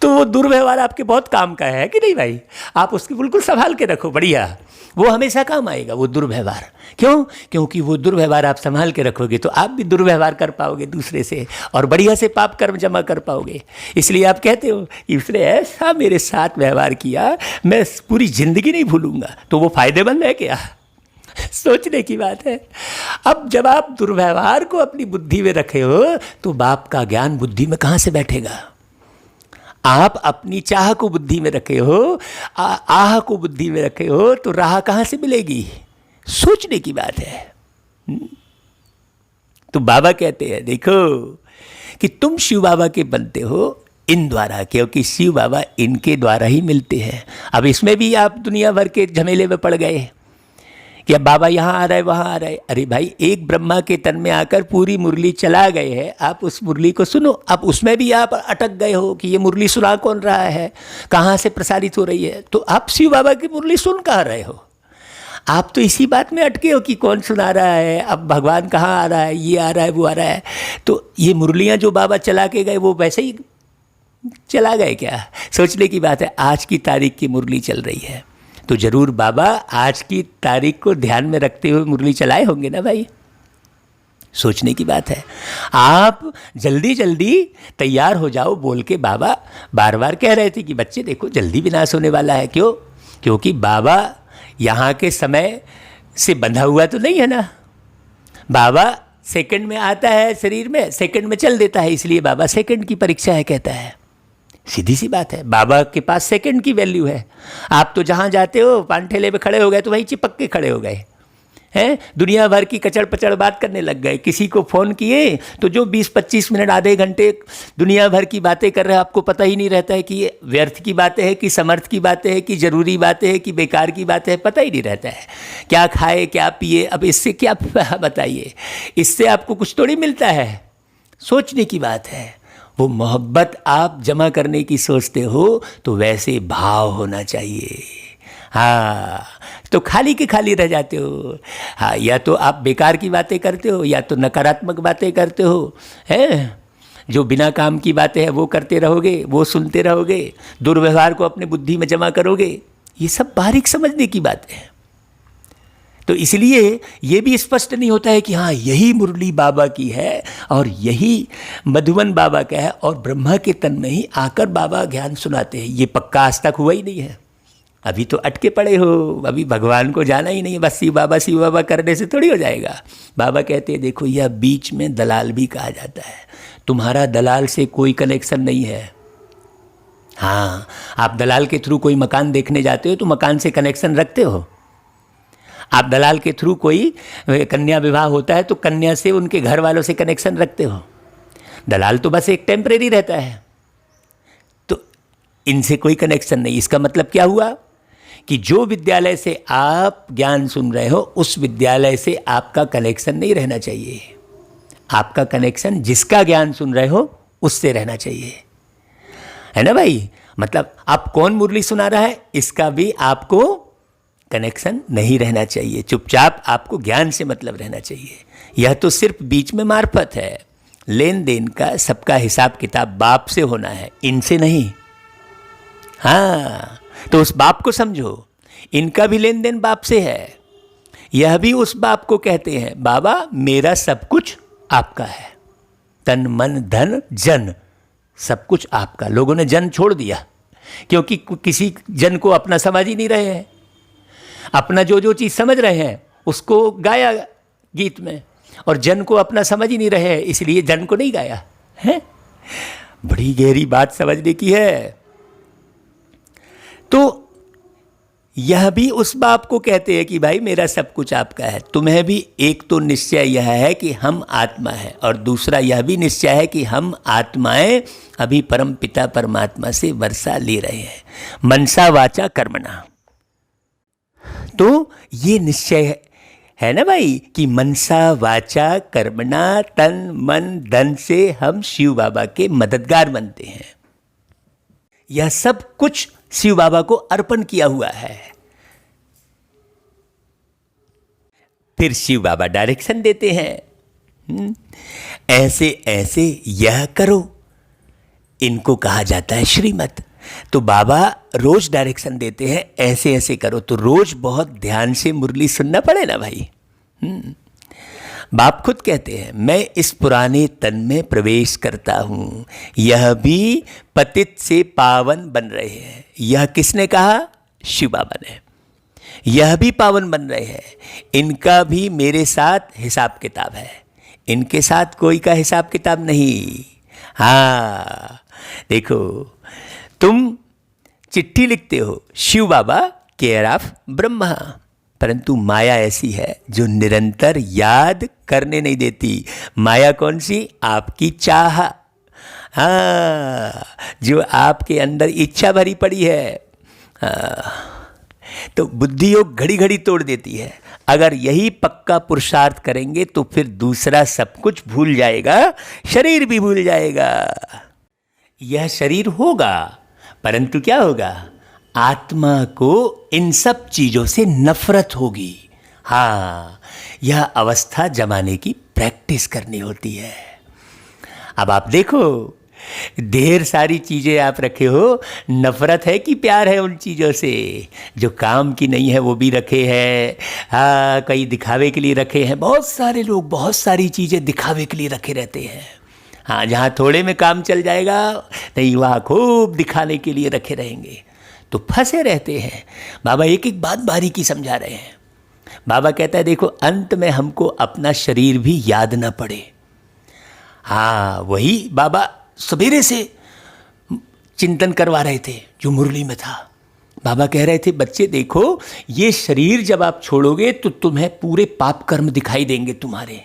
तो वो दुर्व्यवहार आपके बहुत काम का है कि नहीं भाई? आप उसकी बिल्कुल संभाल के रखो, बढ़िया, वो हमेशा काम आएगा वो दुर्व्यवहार। क्यों? क्योंकि वो दुर्व्यवहार आप संभाल के रखोगे तो आप भी दुर्व्यवहार कर पाओगे दूसरे से, और बढ़िया से पाप कर्म जमा कर पाओगे। इसलिए आप कहते हो कि उसने ऐसा मेरे साथ व्यवहार किया, मैं पूरी ज़िंदगी नहीं भूलूंगा। तो वो फायदेमंद है क्या? सोचने की बात है। अब जब आप दुर्व्यवहार को अपनी बुद्धि में रखे हो तो बाप का ज्ञान बुद्धि में कहाँ से बैठेगा? आप अपनी चाह को बुद्धि में रखे हो, आह को बुद्धि में रखे हो, तो राह कहाँ से मिलेगी? सोचने की बात है। तो बाबा कहते हैं देखो कि तुम शिव बाबा के बनते हो इन द्वारा, क्योंकि शिव बाबा इनके द्वारा ही मिलते हैं। अब इसमें भी आप दुनिया भर के झमेले में पड़ गए कि अब बाबा यहाँ आ रहा है वहाँ आ रहा है। अरे भाई, एक ब्रह्मा के तन में आकर पूरी मुरली चला गए हैं, आप उस मुरली को सुनो। अब उसमें भी आप अटक गए हो कि ये मुरली सुना कौन रहा है, कहाँ से प्रसारित हो रही है। तो आप शिव बाबा की मुरली सुन कहाँ रहे हो? आप तो इसी बात में अटके हो कि कौन सुना रहा है, अब भगवान कहाँ आ रहा है, ये आ रहा है वो आ रहा है। तो ये मुरलियाँ जो बाबा चला के गए वो वैसे ही चला गए क्या? सोचने की बात है। आज की तारीख की मुरली चल रही है तो जरूर बाबा आज की तारीख को ध्यान में रखते हुए मुरली चलाए होंगे ना भाई। सोचने की बात है। आप जल्दी जल्दी तैयार हो जाओ बोल के बाबा बार बार कह रहे थे कि बच्चे देखो जल्दी विनाश होने वाला है। क्यों? क्योंकि बाबा यहाँ के समय से बंधा हुआ तो नहीं है ना। बाबा सेकंड में आता है शरीर में, सेकंड में चल देता है, इसलिए बाबा सेकंड की परीक्षा है कहता है। सीधी सी बात है, बाबा के पास सेकंड की वैल्यू है। आप तो जहाँ जाते हो पान ठेले पे खड़े हो गए तो वहीं चिपक के खड़े हो गए हैं, दुनिया भर की कचड़ पचड़ बात करने लग गए। किसी को फ़ोन किए तो जो 20-25 मिनट आधे घंटे दुनिया भर की बातें कर रहे हैं, आपको पता ही नहीं रहता है कि ये व्यर्थ की बातें हैं कि समर्थ की बातें हैं कि ज़रूरी बातें हैं कि बेकार की बातें हैं, पता ही नहीं रहता है। क्या खाए क्या पिए, अब इससे क्या बताइए, इससे आपको कुछ थोड़ी मिलता है। सोचने की बात है। वो मोहब्बत आप जमा करने की सोचते हो तो वैसे भाव होना चाहिए। हाँ, तो खाली के खाली रह जाते हो। हाँ, या तो आप बेकार की बातें करते हो या तो नकारात्मक बातें करते हो, हैं जो बिना काम की बातें हैं वो करते रहोगे, वो सुनते रहोगे, दुर्व्यवहार को अपने बुद्धि में जमा करोगे। ये सब बारीक समझने की बातें हैं। तो इसलिए ये भी स्पष्ट नहीं होता है कि हाँ यही मुरली बाबा की है और यही मधुबन बाबा का है और ब्रह्मा के तन में ही आकर बाबा ज्ञान सुनाते हैं। ये पक्का आज तक हुआ ही नहीं है। अभी तो अटके पड़े हो, अभी भगवान को जाना ही नहीं है। बस शिव बाबा करने से थोड़ी हो जाएगा। बाबा कहते हैं देखो यह बीच में दलाल भी कहा जाता है। तुम्हारा दलाल से कोई कनेक्शन नहीं है। हाँ, आप दलाल के थ्रू कोई मकान देखने जाते हो तो मकान से कनेक्शन रखते हो। आप दलाल के थ्रू कोई कन्या विवाह होता है तो कन्या से उनके घर वालों से कनेक्शन रखते हो। दलाल तो बस एक टेम्परेरी रहता है, तो इनसे कोई कनेक्शन नहीं। इसका मतलब क्या हुआ कि जो विद्यालय से आप ज्ञान सुन रहे हो उस विद्यालय से आपका कनेक्शन नहीं रहना चाहिए। आपका कनेक्शन जिसका ज्ञान सुन रहे हो उससे रहना चाहिए, है ना भाई। मतलब आप कौन मुरली सुना रहा है इसका भी आपको कनेक्शन नहीं रहना चाहिए। चुपचाप आपको ज्ञान से मतलब रहना चाहिए। यह तो सिर्फ बीच में मार्फत है। लेन देन का सबका हिसाब किताब बाप से होना है, इनसे नहीं। हाँ, तो उस बाप को समझो। इनका भी लेन देन बाप से है। यह भी उस बाप को कहते हैं, बाबा मेरा सब कुछ आपका है, तन मन धन जन सब कुछ आपका। लोगों ने जन छोड़ दिया क्योंकि किसी जन को अपना समझ ही नहीं रहे हैं। अपना जो जो चीज़ समझ रहे हैं उसको गाया गीत में, और जन को अपना समझ ही नहीं रहे हैं, इसलिए जन को नहीं गाया है। बड़ी गहरी बात समझने की है। तो यह भी उस बाप को कहते हैं कि भाई मेरा सब कुछ आपका है। तुम्हें भी एक तो निश्चय यह है कि हम आत्मा है, और दूसरा यह भी निश्चय है कि हम आत्माएं अभी परम पिता परमात्मा से वर्षा ले रहे हैं, मनसा वाचा कर्मणा। तो ये निश्चय है ना भाई कि मनसा वाचा कर्मणा, तन मन धन से हम शिव बाबा के मददगार बनते हैं। यह सब कुछ शिव बाबा को अर्पण किया हुआ है। फिर शिव बाबा डायरेक्शन देते हैं, ऐसे ऐसे यह करो। इनको कहा जाता है श्रीमत। तो बाबा रोज डायरेक्शन देते हैं, ऐसे ऐसे करो। तो रोज बहुत ध्यान से मुरली सुनना पड़े ना भाई। बाप खुद कहते हैं, मैं इस पुराने तन में प्रवेश करता हूँ, यह भी पतित से पावन बन रहे हैं। यह किसने कहा? शिव बाबा ने। यह भी पावन बन रहे हैं, इनका भी मेरे साथ हिसाब किताब है, इनके साथ कोई का हिसाब किताब नहीं। हाँ देखो, तुम चिट्ठी लिखते हो शिव बाबा केयर ऑफ ब्रह्मा, परंतु माया ऐसी है जो निरंतर याद करने नहीं देती। माया कौन सी? आपकी चाह। हाँ, जो आपके अंदर इच्छा भरी पड़ी है। तो बुद्धि योग घड़ी घड़ी तोड़ देती है। अगर यही पक्का पुरुषार्थ करेंगे तो फिर दूसरा सब कुछ भूल जाएगा, शरीर भी भूल जाएगा। यह शरीर होगा, परंतु क्या होगा? आत्मा को इन सब चीज़ों से नफरत होगी। हाँ, यह अवस्था जमाने की प्रैक्टिस करनी होती है। अब आप देखो, ढेर सारी चीज़ें आप रखे हो, नफरत है कि प्यार है उन चीज़ों से? जो काम की नहीं है वो भी रखे हैं। हाँ, कई दिखावे के लिए रखे हैं। बहुत सारे लोग बहुत सारी चीज़ें दिखावे के लिए रखे रहते हैं। हाँ, जहाँ थोड़े में काम चल जाएगा नहीं, वहाँ खूब दिखाने के लिए रखे रहेंगे, तो फंसे रहते हैं। बाबा एक एक बात बारीकी समझा रहे हैं। बाबा कहता है, देखो अंत में हमको अपना शरीर भी याद ना पड़े। हाँ, वही बाबा सवेरे से चिंतन करवा रहे थे जो मुरली में था। बाबा कह रहे थे, बच्चे देखो, ये शरीर जब आप छोड़ोगे तो तुम्हें पूरे पाप कर्म दिखाई देंगे तुम्हारे।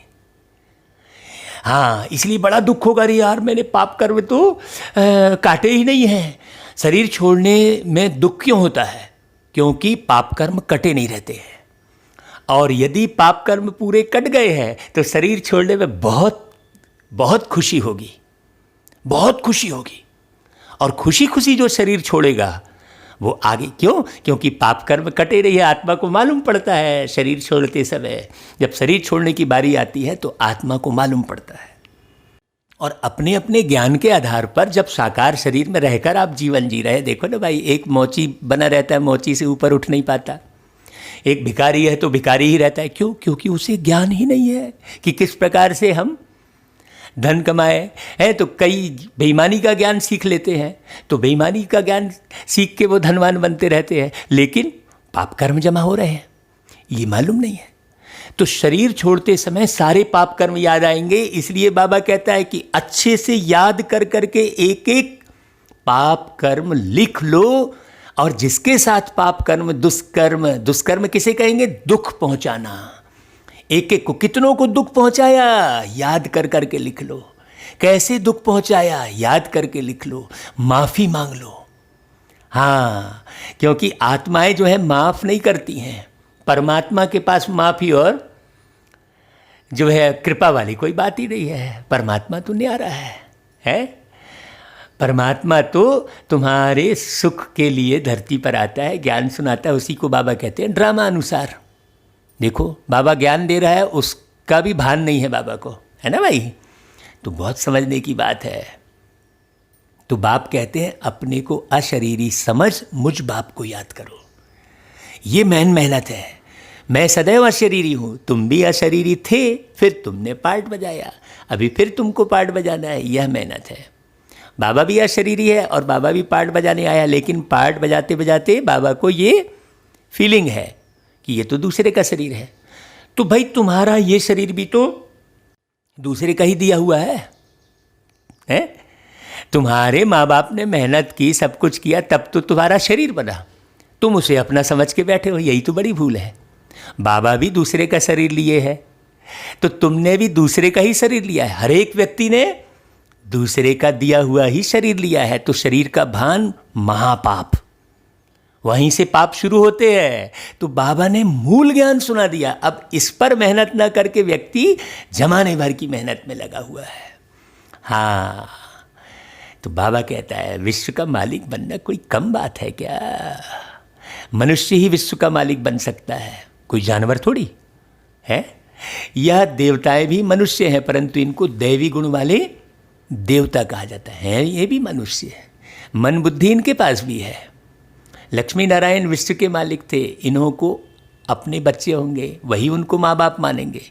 हाँ, इसलिए बड़ा दुख होगा, रे यार मैंने पाप कर्म तो काटे ही नहीं हैं। शरीर छोड़ने में दुख क्यों होता है? क्योंकि पाप कर्म कटे नहीं रहते हैं। और यदि पाप कर्म पूरे कट गए हैं तो शरीर छोड़ने में बहुत बहुत खुशी होगी, बहुत खुशी होगी। और खुशी खुशी जो शरीर छोड़ेगा वो आगे क्यों? क्योंकि पाप कर्म कटे रही है। आत्मा को मालूम पड़ता है शरीर छोड़ते समय। जब शरीर छोड़ने की बारी आती है तो आत्मा को मालूम पड़ता है। और अपने अपने ज्ञान के आधार पर जब साकार शरीर में रहकर आप जीवन जी रहे, देखो ना भाई, एक मोची बना रहता है, मोची से ऊपर उठ नहीं पाता। एक भिखारी है तो भिखारी ही रहता है। क्यों? क्योंकि उसे ज्ञान ही नहीं है कि किस प्रकार से हम धन कमाए हैं। तो कई बेईमानी का ज्ञान सीख लेते हैं, तो बेईमानी का ज्ञान सीख के वो धनवान बनते रहते हैं, लेकिन पाप कर्म जमा हो रहे हैं, ये मालूम नहीं है। तो शरीर छोड़ते समय सारे पाप कर्म याद आएंगे। इसलिए बाबा कहता है कि अच्छे से याद कर करके एक एक पाप कर्म लिख लो। और जिसके साथ पाप कर्म, दुष्कर्म, दुष्कर्म किसे कहेंगे? दुख पहुंचाना। एक एक को कितनों को दुख पहुंचाया, याद कर करके लिख लो। कैसे दुख पहुंचाया, याद करके लिख लो। माफ़ी मांग लो। हाँ, क्योंकि आत्माएं जो है माफ़ नहीं करती हैं। परमात्मा के पास माफ़ी और जो है कृपा वाली कोई बात ही नहीं है। परमात्मा तो न्यारा है? परमात्मा तो तुम्हारे सुख के लिए धरती पर आता है, ज्ञान सुनाता है, उसी को बाबा कहते हैं ड्रामा अनुसार। देखो बाबा ज्ञान दे रहा है, उसका भी भान नहीं है बाबा को, है ना भाई? तो बहुत समझने की बात है। तो बाप कहते हैं अपने को अशरीरी समझ मुझ बाप को याद करो। ये मेहनत है। मैं सदैव अशरीरी हूँ, तुम भी अशरीरी थे, फिर तुमने पार्ट बजाया, अभी फिर तुमको पार्ट बजाना है, यह मेहनत है। बाबा भी अशरीरी है और बाबा भी पार्ट बजाने आया, लेकिन पार्ट बजाते बजाते बाबा को ये फीलिंग है कि ये तो दूसरे का शरीर है। तो भाई तुम्हारा ये शरीर भी तो दूसरे का ही दिया हुआ है? तुम्हारे माँ बाप ने मेहनत की, सब कुछ किया, तब तो तुम्हारा शरीर बना, तुम उसे अपना समझ के बैठे हो। यही तो बड़ी भूल है। बाबा भी दूसरे का शरीर लिए है, तो तुमने भी दूसरे का ही शरीर लिया है। हर एक व्यक्ति ने दूसरे का दिया हुआ ही शरीर लिया है। तो शरीर का भान महापाप, वहीं से पाप शुरू होते हैं। तो बाबा ने मूल ज्ञान सुना दिया। अब इस पर मेहनत ना करके व्यक्ति जमाने भर की मेहनत में लगा हुआ है। हाँ, तो बाबा कहता है विश्व का मालिक बनना कोई कम बात है क्या? मनुष्य ही विश्व का मालिक बन सकता है, कोई जानवर थोड़ी है। यह देवताएं भी मनुष्य हैं, परंतु इनको दैवी गुण वाले देवता कहा जाता है। ये भी मनुष्य है, मन बुद्धि इनके पास भी है। लक्ष्मी नारायण विश्व के मालिक थे, इन्हों को अपने बच्चे होंगे, वही उनको माँ बाप मानेंगे,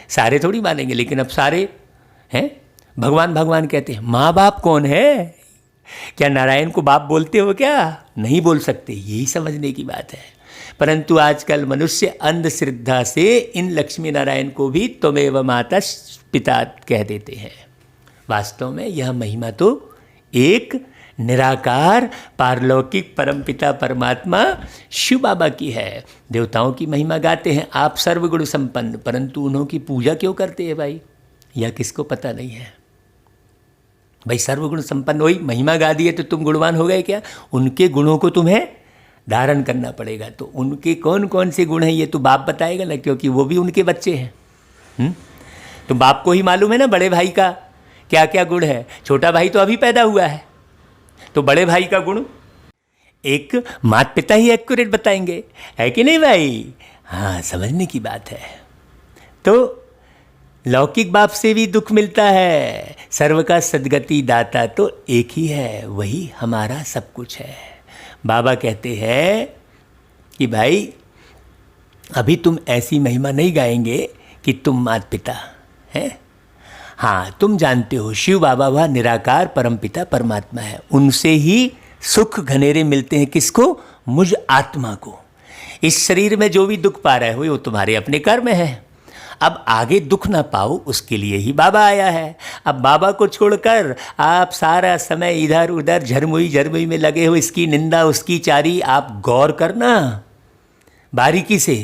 सारे थोड़ी मानेंगे। लेकिन अब सारे हैं भगवान भगवान कहते हैं। माँ बाप कौन है? क्या नारायण को बाप बोलते हो क्या? नहीं बोल सकते, यही समझने की बात है। परंतु आजकल मनुष्य अंधश्रद्धा से इन लक्ष्मी नारायण को भी त्वमेव माता पिता कह देते हैं। वास्तव में यह महिमा तो एक निराकार पारलौकिक परमपिता परमात्मा शिव बाबा की है। देवताओं की महिमा गाते हैं आप सर्वगुण संपन्न, परंतु उन्हों की पूजा क्यों करते हैं भाई? यह किसको पता नहीं है भाई। सर्वगुण संपन्न वही महिमा गा दिए तो तुम गुणवान हो गए क्या? उनके गुणों को तुम्हें धारण करना पड़ेगा। तो उनके कौन कौन से गुण हैं ये तो बाप बताएगा ना, क्योंकि वो भी उनके बच्चे हैं। तो बाप को ही मालूम है ना बड़े भाई का क्या क्या गुण है। छोटा भाई तो अभी पैदा हुआ है, तो बड़े भाई का गुण एक माता पिता ही एक्यूरेट बताएंगे, है कि नहीं भाई? हाँ, समझने की बात है। तो लौकिक बाप से भी दुख मिलता है, सर्व का सद्गति दाता तो एक ही है, वही हमारा सब कुछ है। बाबा कहते हैं कि भाई अभी तुम ऐसी महिमा नहीं गाएंगे कि तुम माता पिता हैं। हाँ, तुम जानते हो शिव बाबा वह निराकार परमपिता परमात्मा है, उनसे ही सुख घनेरे मिलते हैं। किसको? मुझ आत्मा को। इस शरीर में जो भी दुख पा रहे हो वो तुम्हारे अपने कर्म है। अब आगे दुख ना पाओ उसके लिए ही बाबा आया है। अब बाबा को छोड़कर आप सारा समय इधर उधर झरमुई में लगे हो, इसकी निंदा उसकी चारी। आप गौर करना बारीकी से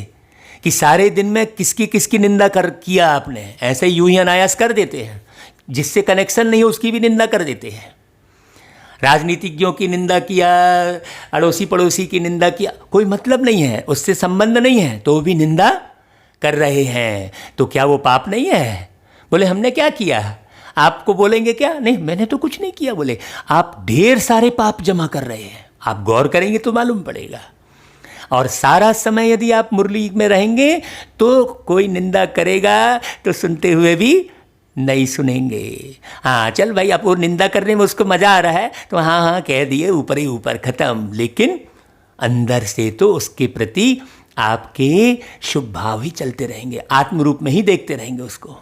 कि सारे दिन में किसकी किसकी निंदा किया आपने। ऐसे यूं ही अनायास कर देते हैं, जिससे कनेक्शन नहीं है उसकी भी निंदा कर देते हैं। राजनीतिज्ञों की निंदा किया, अड़ोसी पड़ोसी की निंदा किया, कोई मतलब नहीं है, उससे संबंध नहीं है, तो भी निंदा कर रहे हैं। तो क्या वो पाप नहीं है? बोले हमने क्या किया? आपको बोलेंगे क्या? नहीं मैंने तो कुछ नहीं किया। बोले आप ढेर सारे पाप जमा कर रहे हैं, आप गौर करेंगे तो मालूम पड़ेगा। और सारा समय यदि आप मुरली में रहेंगे तो कोई निंदा करेगा तो सुनते हुए भी नहीं सुनेंगे। हाँ चल भाई, आप वो निंदा करने में उसको मज़ा आ रहा है तो हाँ हाँ कह दिए, ऊपर ही ऊपर ख़त्म। लेकिन अंदर से तो उसके प्रति आपके शुभ भाव ही चलते रहेंगे, आत्म रूप में ही देखते रहेंगे उसको।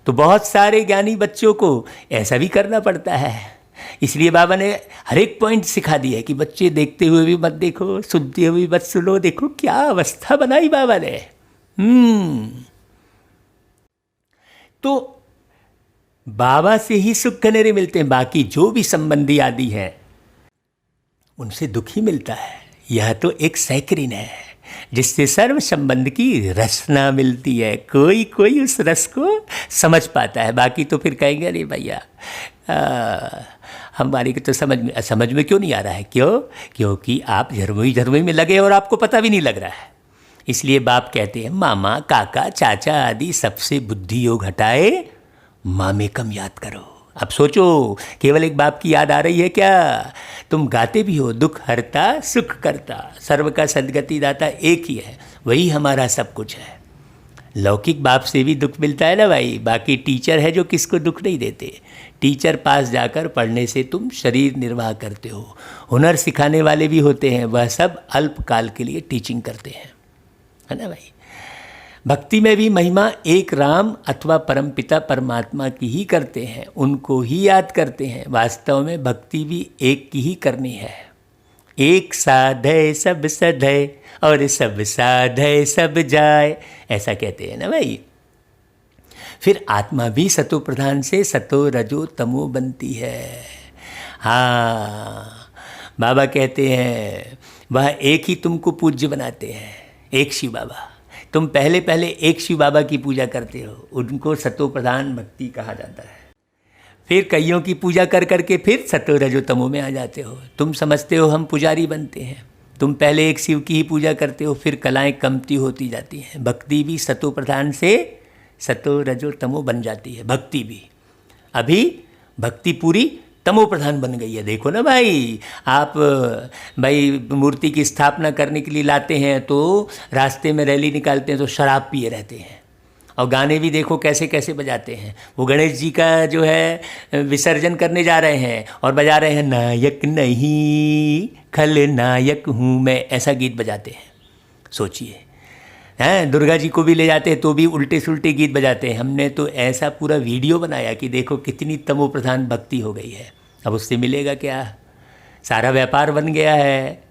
तो बहुत सारे ज्ञानी बच्चों को ऐसा भी करना पड़ता है। इसलिए बाबा ने हर एक पॉइंट सिखा दिया है कि बच्चे देखते हुए भी मत देखो, सुनते हुए भी मत सुनो। देखो क्या अवस्था बनाई बाबा ने। तो बाबा से ही सुख घनेरे मिलते हैं, बाकी जो भी संबंधी आदि हैं उनसे दुख ही मिलता है। यह तो एक सैकरीन है जिससे सर्व संबंध की रसना मिलती है। कोई कोई उस रस को समझ पाता है, बाकी तो फिर कहेंगे अरे भैया हमारी तो समझ में क्यों नहीं आ रहा है? क्यों? क्योंकि आप झरमोई में लगे और आपको पता भी नहीं लग रहा है। इसलिए बाप कहते हैं मामा काका चाचा आदि सबसे बुद्धि योग हटाए, माँ में कम याद करो। अब सोचो, केवल एक बाप की याद आ रही है क्या? तुम गाते भी हो, दुख हरता सुख करता, सर्व का सद्गति दाता एक ही है, वही हमारा सब कुछ है। लौकिक बाप से भी दुख मिलता है ना भाई, बाकी टीचर है जो किसको दुख नहीं देते। टीचर पास जाकर पढ़ने से तुम शरीर निर्वाह करते हो, हुनर सिखाने वाले भी होते हैं, वह सब अल्पकाल के लिए टीचिंग करते हैं, है ना भाई। भक्ति में भी महिमा एक राम अथवा परमपिता परमात्मा की ही करते हैं, उनको ही याद करते हैं। वास्तव में भक्ति भी एक की ही करनी है। एक साधय सब सधय और सब साधय सब जाय, ऐसा कहते हैं ना भाई। फिर आत्मा भी सतो प्रधान से सतो रजो तमो बनती है। हाँ, बाबा कहते हैं वह एक ही तुमको पूज्य बनाते हैं, एक शिव बाबा। तुम पहले एक शिव बाबा की पूजा करते हो, उनको सतो प्रधान भक्ति कहा जाता है। फिर कईयों की पूजा कर करके फिर सतो रजो तमो में आ जाते हो। तुम समझते हो हम पुजारी बनते हैं, तुम पहले एक शिव की ही पूजा करते हो, फिर कलाएं कमती होती जाती हैं। भक्ति भी सतो प्रधान से सतो रजो तमो बन जाती है। भक्ति भी अभी भक्ति पूरी तमो प्रधान बन गई है। देखो ना भाई, आप भाई मूर्ति की स्थापना करने के लिए लाते हैं तो रास्ते में रैली निकालते हैं तो शराब पिए रहते हैं, और गाने भी देखो कैसे कैसे बजाते हैं। वो गणेश जी का जो है विसर्जन करने जा रहे हैं और बजा रहे हैं नायक नहीं खलनायक हूँ मैं, ऐसा गीत बजाते हैं। सोचिए, हैं दुर्गा जी को भी ले जाते हैं तो भी उल्टे सुल्टे गीत बजाते हैं। हमने तो ऐसा पूरा वीडियो बनाया कि देखो कितनी तमो प्रधान भक्ति हो गई है। अब उससे मिलेगा क्या? सारा व्यापार बन गया है,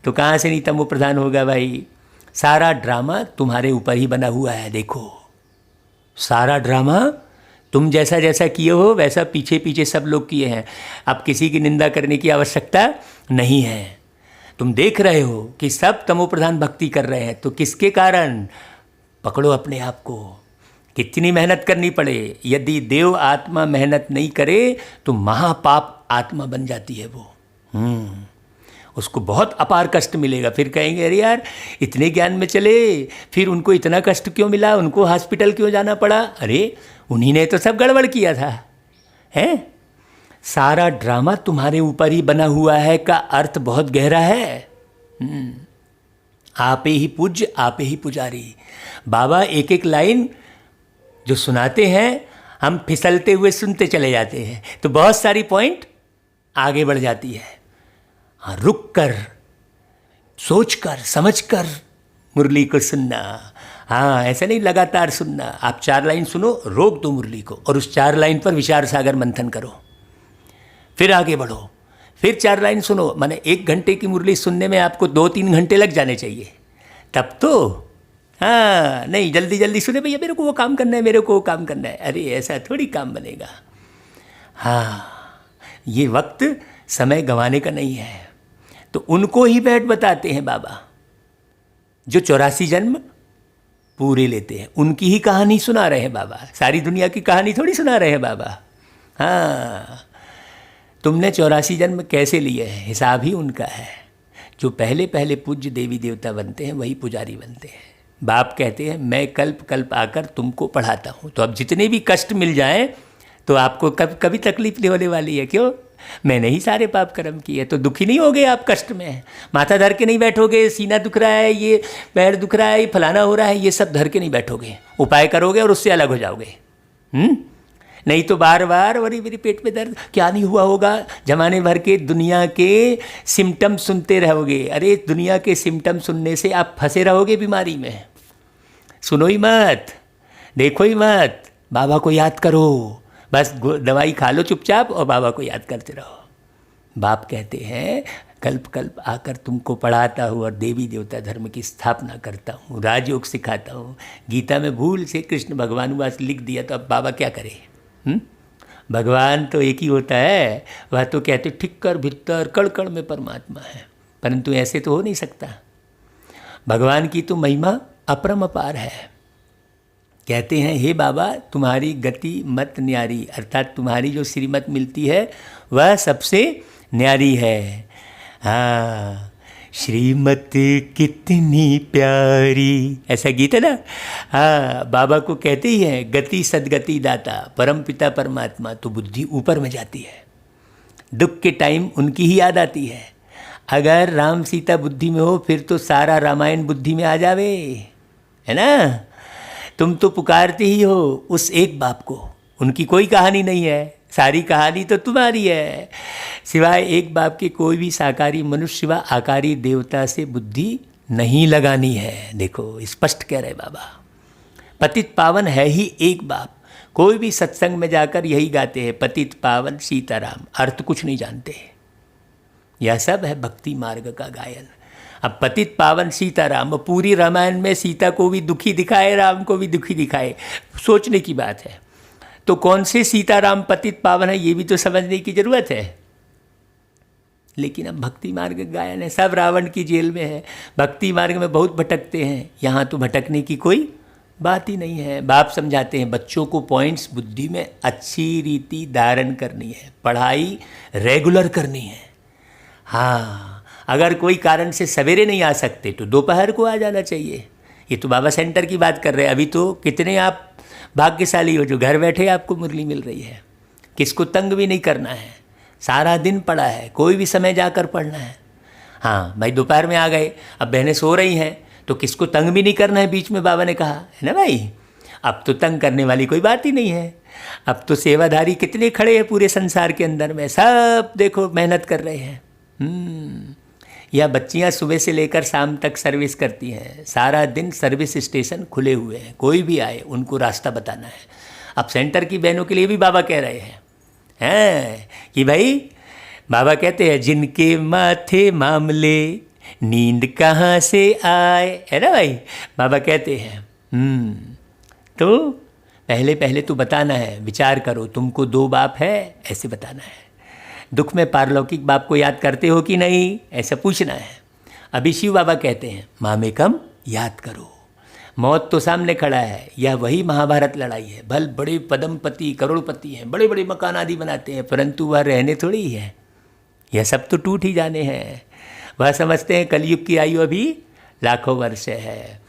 तो कहाँ से नहीं तमो प्रधान होगा भाई। सारा ड्रामा तुम्हारे ऊपर ही बना हुआ है। देखो सारा ड्रामा तुम जैसा जैसा किए हो वैसा पीछे पीछे सब लोग किए हैं। अब किसी की निंदा करने की आवश्यकता नहीं है। तुम देख रहे हो कि सब तमो प्रधान भक्ति कर रहे हैं, तो किसके कारण? पकड़ो अपने आप को, कितनी मेहनत करनी पड़े। यदि देव आत्मा मेहनत नहीं करे तो महापाप आत्मा बन जाती है वो। उसको बहुत अपार कष्ट मिलेगा। फिर कहेंगे अरे यार इतने ज्ञान में चले, फिर उनको इतना कष्ट क्यों मिला, उनको हॉस्पिटल क्यों जाना पड़ा? अरे उन्हीं ने तो सब गड़बड़ किया था, हैं? सारा ड्रामा तुम्हारे ऊपर ही बना हुआ है का अर्थ बहुत गहरा है। आपे ही पूज्य आपे ही पुजारी। बाबा एक एक लाइन जो सुनाते हैं हम फिसलते हुए सुनते चले जाते हैं, तो बहुत सारी पॉइंट आगे बढ़ जाती है। हाँ, रुक कर सोच कर समझ कर मुरली को सुनना। हाँ, ऐसा नहीं लगातार सुनना। आप 4 लाइन सुनो, रोक दो मुरली को और उस 4 लाइन पर विचार सागर मंथन करो, फिर आगे बढ़ो। फिर 4 लाइन सुनो, माने 1 घंटे की मुरली सुनने में आपको 2-3 घंटे लग जाने चाहिए, तब तो। हाँ, नहीं जल्दी जल्दी सुने भैया, मेरे को वो काम करना है, मेरे को वो काम करना है। अरे ऐसा थोड़ी काम बनेगा। हाँ, ये वक्त समय गंवाने का नहीं है। तो उनको ही बैठ बताते हैं बाबा जो 84 जन्म पूरे लेते हैं, उनकी ही कहानी सुना रहे हैं बाबा। सारी दुनिया की कहानी थोड़ी सुना रहे हैं बाबा। हाँ, तुमने 84 जन्म कैसे लिए हैं, हिसाब ही उनका है। जो पहले पहले पूज्य देवी देवता बनते हैं वही पुजारी बनते हैं। बाप कहते हैं मैं कल्प कल्प आकर तुमको पढ़ाता हूँ। तो अब जितने भी कष्ट मिल जाएं तो आपको कभी तकलीफ नहीं होने वाली है। क्यों? मैंने ही सारे पाप कर्म किए। तो दुखी नहीं होगे आप कष्ट में, माथा धर के नहीं बैठोगे, सीना दुख रहा है, ये पैर दुख रहा है, ये फलाना हो रहा है, ये सब धर के नहीं बैठोगे। उपाय करोगे और उससे अलग हो जाओगे। नहीं तो बार बार अरे मेरे पेट में दर्द, क्या नहीं हुआ होगा, जमाने भर के दुनिया के सिम्टम सुनते रहोगे। अरे दुनिया के सिम्टम सुनने से आप फंसे रहोगे बीमारी में। सुनो ही मत, देखो ही मत, बाबा को याद करो। बस दवाई खा लो चुपचाप और बाबा को याद करते रहो। बाप कहते हैं कल्प कल्प आकर तुमको पढ़ाता हूँ और देवी देवता धर्म की स्थापना करता हूँ, राजयोग सिखाता हूँ। गीता में भूल से कृष्ण भगवान वास लिख दिया, तो अब बाबा क्या करे? भगवान तो एक ही होता है। वह तो कहते ठीक कर भीतर कण कण में परमात्मा है, परंतु ऐसे तो हो नहीं सकता। भगवान की तो महिमा अपरम अपार है। कहते हैं हे बाबा तुम्हारी गति मत न्यारी, अर्थात तुम्हारी जो श्रीमत मिलती है वह सबसे न्यारी है। हाँ, श्रीमत कितनी प्यारी, ऐसा गीत है ना। हाँ, बाबा को कहते ही हैं गति सदगति दाता परम पिता परमात्मा, तो बुद्धि ऊपर में जाती है। दुख के टाइम उनकी ही याद आती है। अगर राम सीता बुद्धि में हो फिर तो सारा रामायण बुद्धि में आ जावे, है ना। तुम तो पुकारते ही हो उस एक बाप को, उनकी कोई कहानी नहीं है, सारी कहानी तो तुम्हारी है। सिवाय एक बाप के कोई भी साकारी मनुष्य व आकारी देवता से बुद्धि नहीं लगानी है। देखो स्पष्ट कह रहे बाबा, पतित पावन है ही एक बाप। कोई भी सत्संग में जाकर यही गाते हैं, पतित पावन सीताराम, अर्थ कुछ नहीं जानते। यह सब है भक्ति मार्ग का गायन। अब पतित पावन सीताराम, पूरी रामायण में सीता को भी दुखी दिखाए, राम को भी दुखी दिखाए, सोचने की बात है। तो कौन से सीताराम पतित पावन है ये भी तो समझने की जरूरत है। लेकिन अब भक्ति मार्ग गायन है, सब रावण की जेल में है, भक्ति मार्ग में बहुत भटकते हैं। यहाँ तो भटकने की कोई बात ही नहीं है। बाप समझाते हैं बच्चों को पॉइंट्स बुद्धि में अच्छी रीति धारण करनी है, पढ़ाई रेगुलर करनी है। हाँ, अगर कोई कारण से सवेरे नहीं आ सकते तो दोपहर को आ जाना चाहिए। ये तो बाबा सेंटर की बात कर रहे हैं। अभी तो कितने आप भाग्यशाली हो जो घर बैठे आपको मुरली मिल रही है, किसको तंग भी नहीं करना है, सारा दिन पढ़ा है, कोई भी समय जाकर पढ़ना है। हाँ भाई, दोपहर में आ गए, अब बहनें सो रही हैं तो किसको तंग भी नहीं करना है, बीच में बाबा ने कहा है ना भाई। अब तो तंग करने वाली कोई बात ही नहीं है। अब तो सेवाधारी कितने खड़े हैं पूरे संसार के अंदर में, सब देखो मेहनत कर रहे हैं। या बच्चियां सुबह से लेकर शाम तक सर्विस करती हैं, सारा दिन सर्विस स्टेशन खुले हुए हैं, कोई भी आए उनको रास्ता बताना है। अब सेंटर की बहनों के लिए भी बाबा कह रहे हैं कि भाई, बाबा कहते हैं जिनके माथे मामले नींद कहाँ से आए, है ना भाई। बाबा कहते हैं तो पहले तो बताना है, विचार करो, तुमको दो बाप है ऐसे बताना है। दुख में पारलौकिक बाप को याद करते हो कि नहीं, ऐसा पूछना है। अभी शिव बाबा कहते हैं मामे कम याद करो, मौत तो सामने खड़ा है। यह वही महाभारत लड़ाई है। भल बड़े पदमपति करोड़पति हैं, बड़े बड़े मकान आदि बनाते हैं, परंतु वह रहने थोड़ी है, यह सब तो टूट ही जाने हैं। वह समझते हैं कलयुग की आयु अभी लाखों वर्ष है।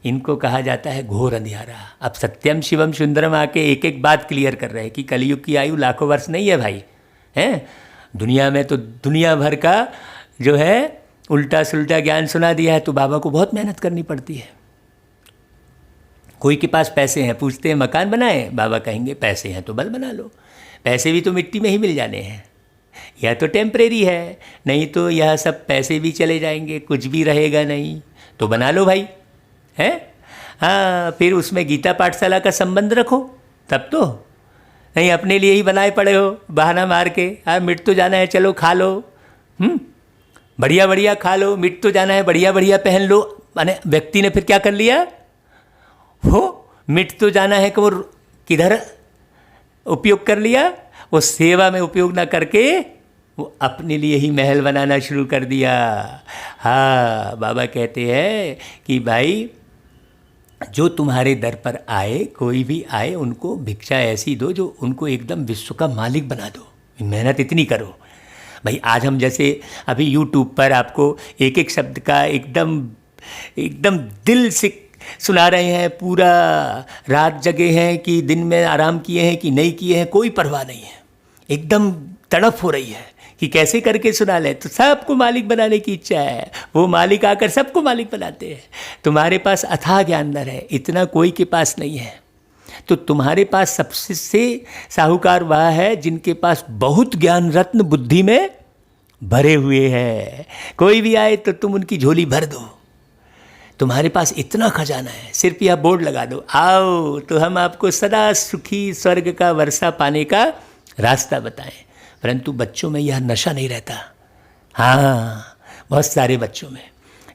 इनको कहा जाता है घोर अंधियारा। अब सत्यम शिवम सुंदरम आके एक एक बात क्लियर कर रहे हैं कि कलयुग की आयु लाखों वर्ष नहीं है भाई, हैं। दुनिया में तो दुनिया भर का जो है उल्टा सुल्टा ज्ञान सुना दिया है, तो बाबा को बहुत मेहनत करनी पड़ती है। कोई के पास पैसे हैं, पूछते हैं मकान बनाए, बाबा कहेंगे पैसे हैं तो बल बना लो। पैसे भी तो मिट्टी में ही मिल जाने हैं, यह तो टेम्परेरी है, नहीं तो यह सब पैसे भी चले जाएंगे, कुछ भी रहेगा नहीं, तो बना लो भाई, है। हाँ, फिर उसमें गीता पाठशाला का संबंध रखो, तब तो नहीं अपने लिए ही बनाए पड़े हो बहाना मार के। हाँ, मिट तो जाना है, चलो खा लो, बढ़िया बढ़िया खा लो, मिट तो जाना है, बढ़िया बढ़िया पहन लो। माने व्यक्ति ने फिर क्या कर लिया, वो मिट तो जाना है कि वो किधर उपयोग कर लिया, वो सेवा में उपयोग ना करके वो अपने लिए ही महल बनाना शुरू कर दिया। हाँ, बाबा कहते हैं कि भाई जो तुम्हारे दर पर आए, कोई भी आए, उनको भिक्षा ऐसी दो जो उनको एकदम विश्व का मालिक बना दो। मेहनत इतनी करो भाई। आज हम जैसे अभी यूट्यूब पर आपको एक एक शब्द का एकदम दिल से सुना रहे हैं, पूरा रात जगे हैं कि दिन में आराम किए हैं कि नहीं किए हैं, कोई परवाह नहीं है, एकदम तड़प हो रही है कि कैसे करके सुना ले। तो सबको मालिक बनाने की इच्छा है, वो मालिक आकर सबको मालिक बनाते हैं। तुम्हारे पास अथाह ज्ञान है, इतना कोई के पास नहीं है। तो तुम्हारे पास सबसे साहूकार वह है जिनके पास बहुत ज्ञान रत्न बुद्धि में भरे हुए हैं। कोई भी आए तो तुम उनकी झोली भर दो, तुम्हारे पास इतना खजाना है, सिर्फ यह बोर्ड लगा दो, आओ तो हम आपको सदा सुखी स्वर्ग का वर्षा पाने का रास्ता बताएं। परंतु बच्चों में यह नशा नहीं रहता। हाँ, बहुत सारे बच्चों में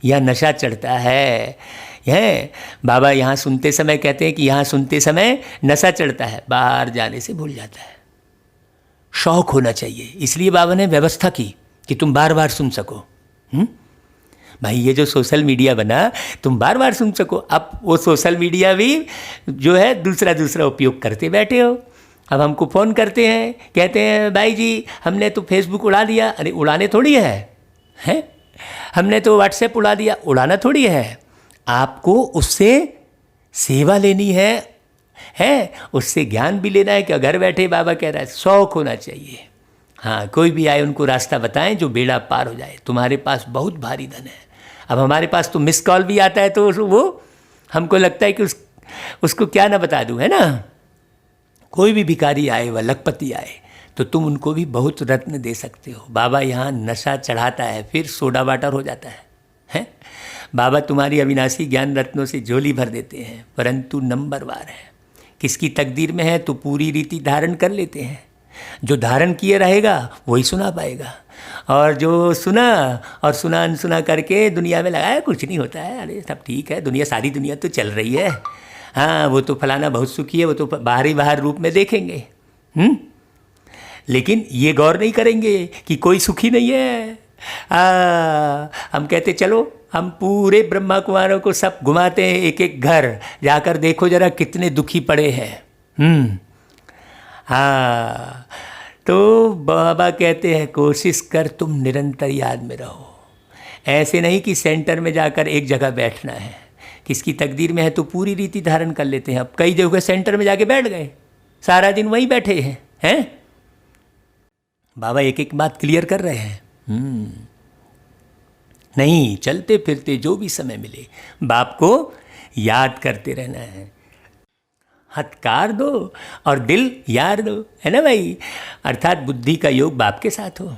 यह नशा चढ़ता है। यह बाबा यहाँ सुनते समय कहते हैं कि यहाँ सुनते समय नशा चढ़ता है, बाहर जाने से भूल जाता है। शौक होना चाहिए, इसलिए बाबा ने व्यवस्था की कि तुम बार बार सुन सको। भाई ये जो सोशल मीडिया बना तुम बार बार सुन सको, अब वो सोशल मीडिया भी जो है दूसरा उपयोग करते बैठे हो। अब हमको फ़ोन करते हैं, कहते हैं भाई जी हमने तो फेसबुक उड़ा दिया। अरे उड़ाने थोड़ी है, हमने तो व्हाट्सएप उड़ा दिया, उड़ाना थोड़ी है। आपको उससे सेवा लेनी है उससे ज्ञान भी लेना है कि घर बैठे बाबा कह रहा है शौक होना चाहिए। हाँ, कोई भी आए उनको रास्ता बताएं जो बेड़ा पार हो जाए। तुम्हारे पास बहुत भारी धन है। अब हमारे पास तो मिस कॉल भी आता है तो वो हमको लगता है कि उसको क्या ना बता दूँ, है ना। कोई भी भिखारी आए व लखपति आए तो तुम उनको भी बहुत रत्न दे सकते हो। बाबा यहाँ नशा चढ़ाता है फिर सोडा वाटर हो जाता है। बाबा तुम्हारी अविनाशी ज्ञान रत्नों से झोली भर देते हैं, परंतु नंबरवार है। किसकी तकदीर में है तो पूरी रीति धारण कर लेते हैं। जो धारण किए रहेगा वही सुना पाएगा, और जो सुना और सुना अनसुना करके दुनिया में लगाया कुछ नहीं होता है। अरे सब ठीक है, दुनिया सारी दुनिया तो चल रही है। हाँ, वो तो फलाना बहुत सुखी है, वो तो बाहर रूप में देखेंगे। लेकिन ये गौर नहीं करेंगे कि कोई सुखी नहीं है। हम कहते चलो हम पूरे ब्रह्मा कुमारों को सब घुमाते हैं, एक एक घर जाकर देखो जरा कितने दुखी पड़े हैं। हाँ, तो बाबा कहते हैं कोशिश कर तुम निरंतर याद में रहो। ऐसे नहीं कि सेंटर में जाकर एक जगह बैठना है। किसकी तकदीर में है तो पूरी रीति धारण कर लेते हैं। अब कई जगह सेंटर में जाके बैठ गए, सारा दिन वहीं बैठे हैं। बाबा एक एक बात क्लियर कर रहे हैं। नहीं, चलते फिरते जो भी समय मिले बाप को याद करते रहना है। हथकार दो और दिल यार दो, है ना भाई। अर्थात बुद्धि का योग बाप के साथ हो।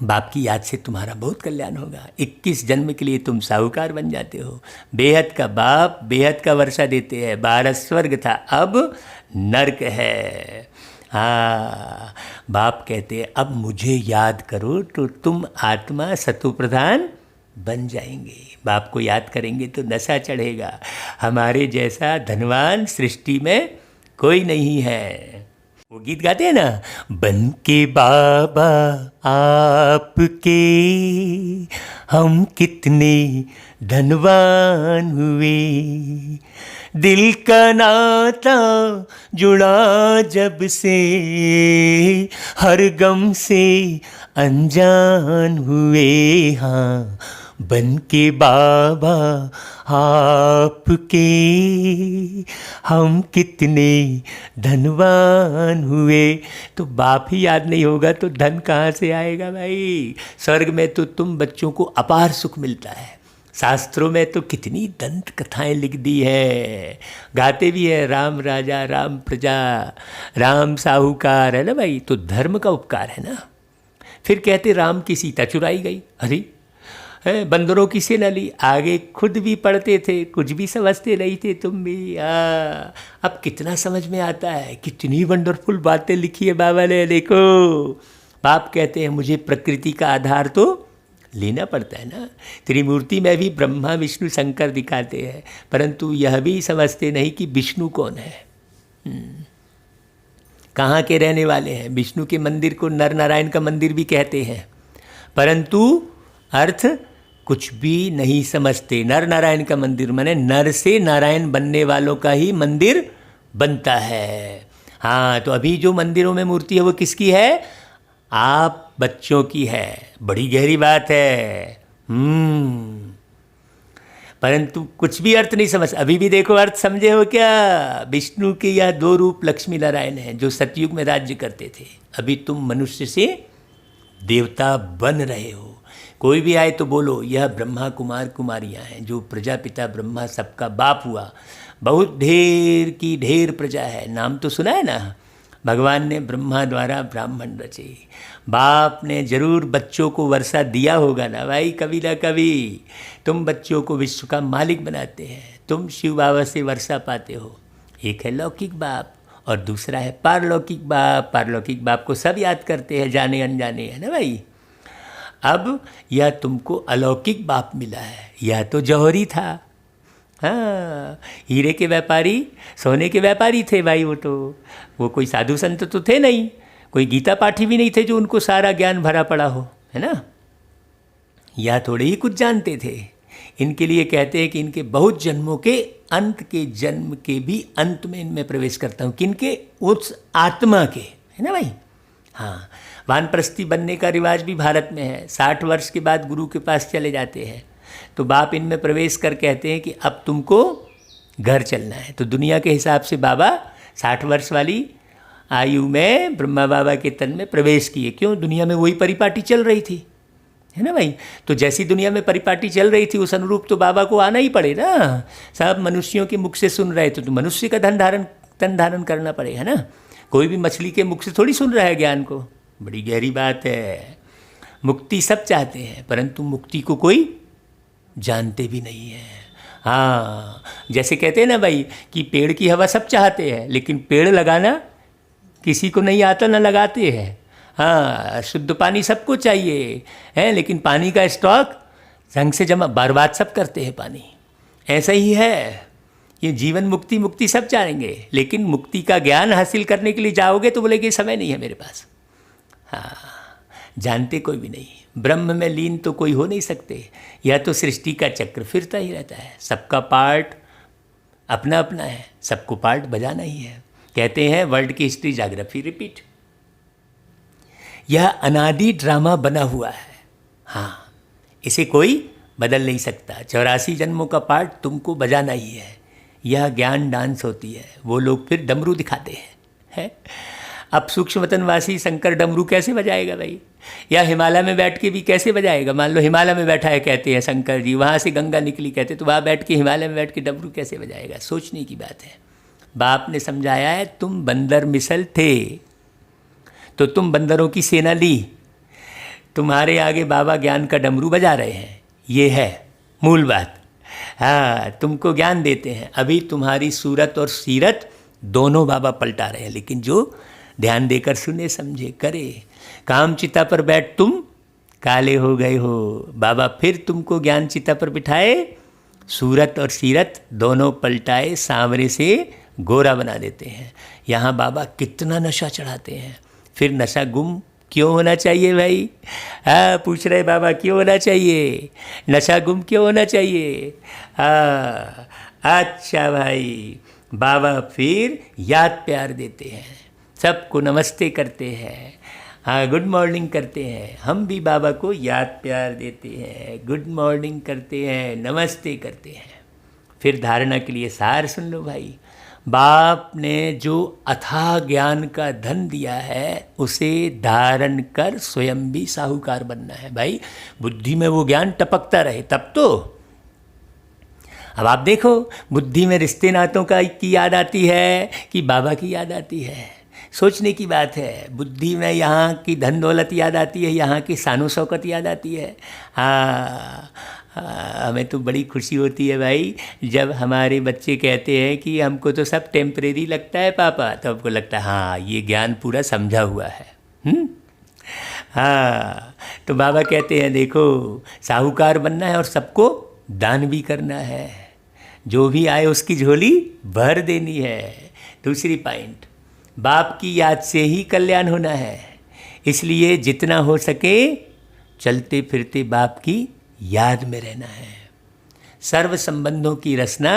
बाप की याद से तुम्हारा बहुत कल्याण होगा। 21 जन्म के लिए तुम साहूकार बन जाते हो। बेहद का बाप बेहद का वर्षा देते हैं। 12 स्वर्ग था अब नरक है। हाँ, बाप कहते हैं अब मुझे याद करो तो तुम आत्मा सत्व प्रधान बन जाएंगे। बाप को याद करेंगे तो नशा चढ़ेगा। हमारे जैसा धनवान सृष्टि में कोई नहीं है। वो गीत गाते हैं ना, बन के बाबा आपके हम कितने धनवान हुए, दिल का नाता जुड़ा जब से हर गम से अनजान हुए। हाँ, बन के बाबा आपके हम कितने धनवान हुए। तो बाप ही याद नहीं होगा तो धन कहाँ से आएगा भाई। स्वर्ग में तो तुम बच्चों को अपार सुख मिलता है। शास्त्रों में तो कितनी दंत कथाएं लिख दी है, गाते भी है राम राजा राम प्रजा राम साहूकार, है ना भाई। तो धर्म का उपकार है ना। फिर कहते राम की सीता चुराई गई। अरे बंदरों की सेना ली। आगे खुद भी पढ़ते थे, कुछ भी समझते नहीं थे तुम भी। अब कितना समझ में आता है, कितनी वंडरफुल बातें लिखी है बाबा ने। देखो बाप कहते हैं मुझे प्रकृति का आधार तो लेना पड़ता है ना। त्रिमूर्ति में भी ब्रह्मा विष्णु शंकर दिखाते हैं, परंतु यह भी समझते नहीं कि विष्णु कौन है, कहाँ के रहने वाले हैं। विष्णु के मंदिर को नर नारायण का मंदिर भी कहते हैं, परंतु अर्थ कुछ भी नहीं समझते। नर नारायण का मंदिर माने नर से नारायण बनने वालों का ही मंदिर बनता है। हाँ, तो अभी जो मंदिरों में मूर्ति है वो किसकी है? आप बच्चों की है। बड़ी गहरी बात है। परंतु कुछ भी अर्थ नहीं समझ। अभी भी देखो अर्थ समझे हो क्या? विष्णु के यह 2 रूप लक्ष्मी नारायण हैं जो सतयुग में राज्य करते थे। अभी तुम मनुष्य से देवता बन रहे हो। कोई भी आए तो बोलो यह ब्रह्मा कुमार कुमारियाँ हैं जो प्रजापिता ब्रह्मा सबका बाप हुआ। बहुत ढेर की ढेर प्रजा है। नाम तो सुना है ना। भगवान ने ब्रह्मा द्वारा ब्राह्मण रचे। बाप ने जरूर बच्चों को वर्षा दिया होगा ना भाई, कभी ना कभी। तुम बच्चों को विश्व का मालिक बनाते हैं। तुम शिव बाबा से वर्षा पाते हो। एक है लौकिक बाप और दूसरा है पारलौकिक बाप। पारलौकिक बाप को सब याद करते हैं, जाने अनजाने, है ना भाई। अब यह तुमको अलौकिक बाप मिला है। यह तो जौहरी था। हाँ, हीरे के व्यापारी सोने के व्यापारी थे भाई। वो कोई साधु संत तो थे नहीं, कोई गीता पाठी भी नहीं थे जो उनको सारा ज्ञान भरा पड़ा हो, है ना। या थोड़े ही कुछ जानते थे। इनके लिए कहते हैं कि इनके बहुत जन्मों के अंत के जन्म के भी अंत में इनमें प्रवेश करता हूँ। किनके? उस आत्मा के, है ना भाई। हाँ, वानप्रस्थी बनने का रिवाज भी भारत में है। 60 वर्ष के बाद गुरु के पास चले जाते हैं तो बाप इनमें प्रवेश कर कहते हैं कि अब तुमको घर चलना है। तो दुनिया के हिसाब से बाबा 60 वर्ष वाली आयु में ब्रह्मा बाबा के तन में प्रवेश किए। क्यों? दुनिया में वही परिपाटी चल रही थी, है ना भाई। तो जैसी दुनिया में परिपाटी चल रही थी उस अनुरूप तो बाबा को आना ही पड़े ना। सब मनुष्यों के मुख से सुन रहे थे तो मनुष्य का तन धारण करना पड़े, है ना। कोई भी मछली के मुख से थोड़ी सुन रहा है ज्ञान को। बड़ी गहरी बात है। मुक्ति सब चाहते हैं परंतु मुक्ति को कोई जानते भी नहीं है। हाँ, जैसे कहते हैं ना भाई कि पेड़ की हवा सब चाहते हैं लेकिन पेड़ लगाना किसी को नहीं आता, ना लगाते हैं। हाँ, शुद्ध पानी सबको चाहिए है लेकिन पानी का स्टॉक ढंग से जमा, बर्बाद सब करते हैं पानी। ऐसा ही है ये जीवन मुक्ति, मुक्ति सब चाहेंगे लेकिन मुक्ति का ज्ञान हासिल करने के लिए जाओगे तो बोलेगे समय नहीं है मेरे पास। हाँ, जानते कोई भी नहीं। ब्रह्म में लीन तो कोई हो नहीं सकते। यह तो सृष्टि का चक्र फिरता ही रहता है। सबका पार्ट अपना अपना है, सबको पार्ट बजाना ही है। कहते हैं वर्ल्ड की हिस्ट्री ज्योग्राफी रिपीट। यह अनादि ड्रामा बना हुआ है। हाँ, इसे कोई बदल नहीं सकता। 84 जन्मों का पार्ट तुमको बजाना ही है। यह ज्ञान डांस होती है। वो लोग फिर डमरू दिखाते हैं। अब सूक्ष्मतनवासी शंकर डमरू कैसे बजाएगा भाई? या हिमालय में बैठ के भी कैसे बजाएगा? मान लो हिमालय में बैठा है कहते हैं शंकर जी, वहाँ से गंगा निकली कहते, तो वहाँ बैठ के हिमालय में बैठ के डमरू कैसे बजाएगा? सोचने की बात है। बाप ने समझाया है तुम बंदर मिसल थे तो तुम बंदरों की सेना ली, तुम्हारे आगे बाबा ज्ञान का डमरू बजा रहे हैं। ये है मूल बात। हाँ, तुमको ज्ञान देते हैं। अभी तुम्हारी सूरत और सीरत दोनों बाबा पलटा रहे हैं लेकिन जो ध्यान देकर सुने समझे करे। काम चिता पर बैठ तुम काले हो गए हो, बाबा फिर तुमको ज्ञान चिता पर बिठाए, सूरत और सीरत दोनों पलटाए, सांवरे से गोरा बना देते हैं। यहाँ बाबा कितना नशा चढ़ाते हैं। फिर नशा गुम क्यों होना चाहिए भाई? हाँ, पूछ रहे बाबा क्यों होना चाहिए, नशा गुम क्यों होना चाहिए? हाँ, अच्छा भाई, बाबा फिर याद प्यार देते हैं, सबको नमस्ते करते हैं। हाँ, गुड मॉर्निंग करते हैं। हम भी बाबा को याद प्यार देते हैं, गुड मॉर्निंग करते हैं, नमस्ते करते हैं। फिर धारणा के लिए सार सुन लो भाई। बाप ने जो अथाह ज्ञान का धन दिया है उसे धारण कर स्वयं भी साहूकार बनना है भाई। बुद्धि में वो ज्ञान टपकता रहे तब तो। अब आप देखो, बुद्धि में रिश्ते नातों की याद आती है कि बाबा की याद आती है? सोचने की बात है। बुद्धि में यहाँ की धन दौलत याद आती है, यहाँ की शानो शौकत याद आती है। हाँ, हमें तो बड़ी खुशी होती है भाई जब हमारे बच्चे कहते हैं कि हमको तो सब टेम्परेरी लगता है पापा, तो हमको लगता है हाँ ये ज्ञान पूरा समझा हुआ है। हाँ, तो बाबा कहते हैं देखो साहूकार बनना है और सबको दान भी करना है, जो भी आए उसकी झोली भर देनी है। दूसरी पॉइंट, बाप की याद से ही कल्याण होना है, इसलिए जितना हो सके चलते फिरते बाप की याद में रहना है। सर्व संबंधों की रचना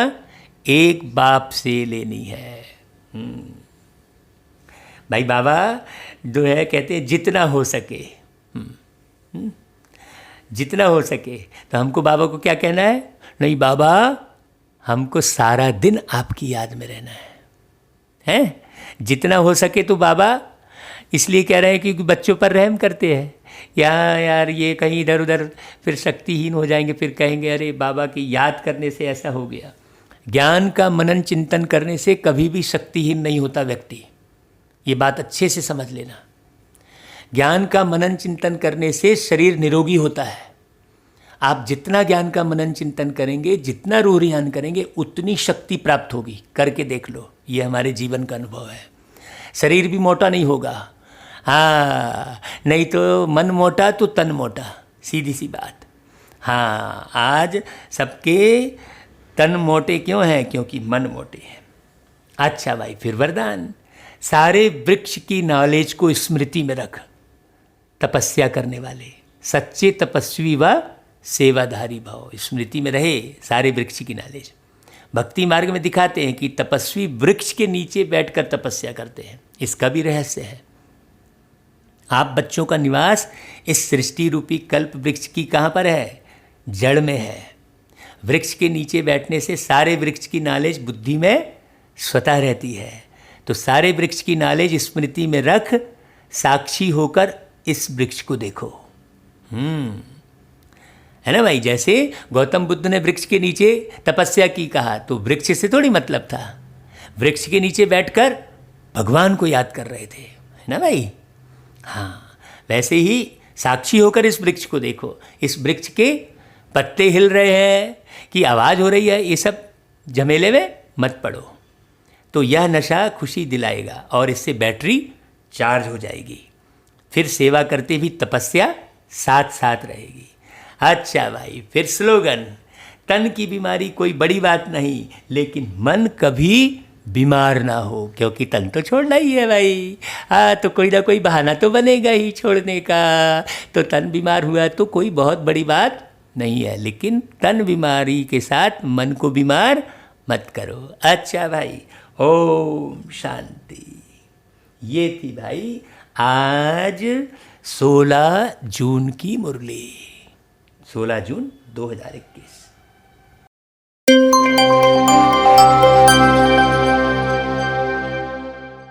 एक बाप से लेनी है। भाई बाबा जो है कहते हैं जितना हो सके, जितना हो सके। तो हमको बाबा को क्या कहना है? नहीं बाबा, हमको सारा दिन आपकी याद में रहना है, हैं? जितना हो सके तो बाबा इसलिए कह रहे हैं क्योंकि बच्चों पर रहम करते हैं। यार ये कहीं इधर उधर फिर शक्तिहीन हो जाएंगे, फिर कहेंगे अरे बाबा की याद करने से ऐसा हो गया। ज्ञान का मनन चिंतन करने से कभी भी शक्तिहीन नहीं होता व्यक्ति, ये बात अच्छे से समझ लेना। ज्ञान का मनन चिंतन करने से शरीर निरोगी होता है। आप जितना ज्ञान का मनन चिंतन करेंगे, जितना रूह ध्यान करेंगे, उतनी शक्ति प्राप्त होगी। करके देख लो, ये हमारे जीवन का अनुभव है। शरीर भी मोटा नहीं होगा। हाँ, नहीं तो मन मोटा तो तन मोटा, सीधी सी बात। हाँ, आज सबके तन मोटे क्यों हैं? क्योंकि मन मोटे हैं। अच्छा भाई, फिर वरदान, सारे वृक्ष की नॉलेज को स्मृति में रख। तपस्या करने वाले सच्चे तपस्वी व सेवाधारी भाव, स्मृति में रहे सारे वृक्ष की नॉलेज। भक्ति मार्ग में दिखाते हैं कि तपस्वी वृक्ष के नीचे बैठकर तपस्या करते हैं, इसका भी रहस्य है। आप बच्चों का निवास इस सृष्टि रूपी कल्प वृक्ष की कहाँ पर है? जड़ में है। वृक्ष के नीचे बैठने से सारे वृक्ष की नॉलेज बुद्धि में स्वतः रहती है। तो सारे वृक्ष की नॉलेज स्मृति में रख साक्षी होकर इस वृक्ष को देखो। है ना भाई? जैसे गौतम बुद्ध ने वृक्ष के नीचे तपस्या की कहा, तो वृक्ष से थोड़ी मतलब था, वृक्ष के नीचे बैठकर भगवान को याद कर रहे थे, है ना भाई? हाँ, वैसे ही साक्षी होकर इस वृक्ष को देखो। इस वृक्ष के पत्ते हिल रहे हैं कि आवाज़ हो रही है, ये सब झमेले में मत पड़ो। तो यह नशा खुशी दिलाएगा और इससे बैटरी चार्ज हो जाएगी। फिर सेवा करते भी तपस्या साथ साथ रहेगी। अच्छा भाई, फिर स्लोगन, तन की बीमारी कोई बड़ी बात नहीं, लेकिन मन कभी बीमार ना हो, क्योंकि तन तो छोड़ना ही है भाई। हाँ, तो कोई ना कोई बहाना तो बनेगा ही छोड़ने का। तो तन बीमार हुआ तो कोई बहुत बड़ी बात नहीं है, लेकिन तन बीमारी के साथ मन को बीमार मत करो। अच्छा भाई, ओम शांति। ये थी भाई आज 16 जून की मुरली, 16 जून 2021।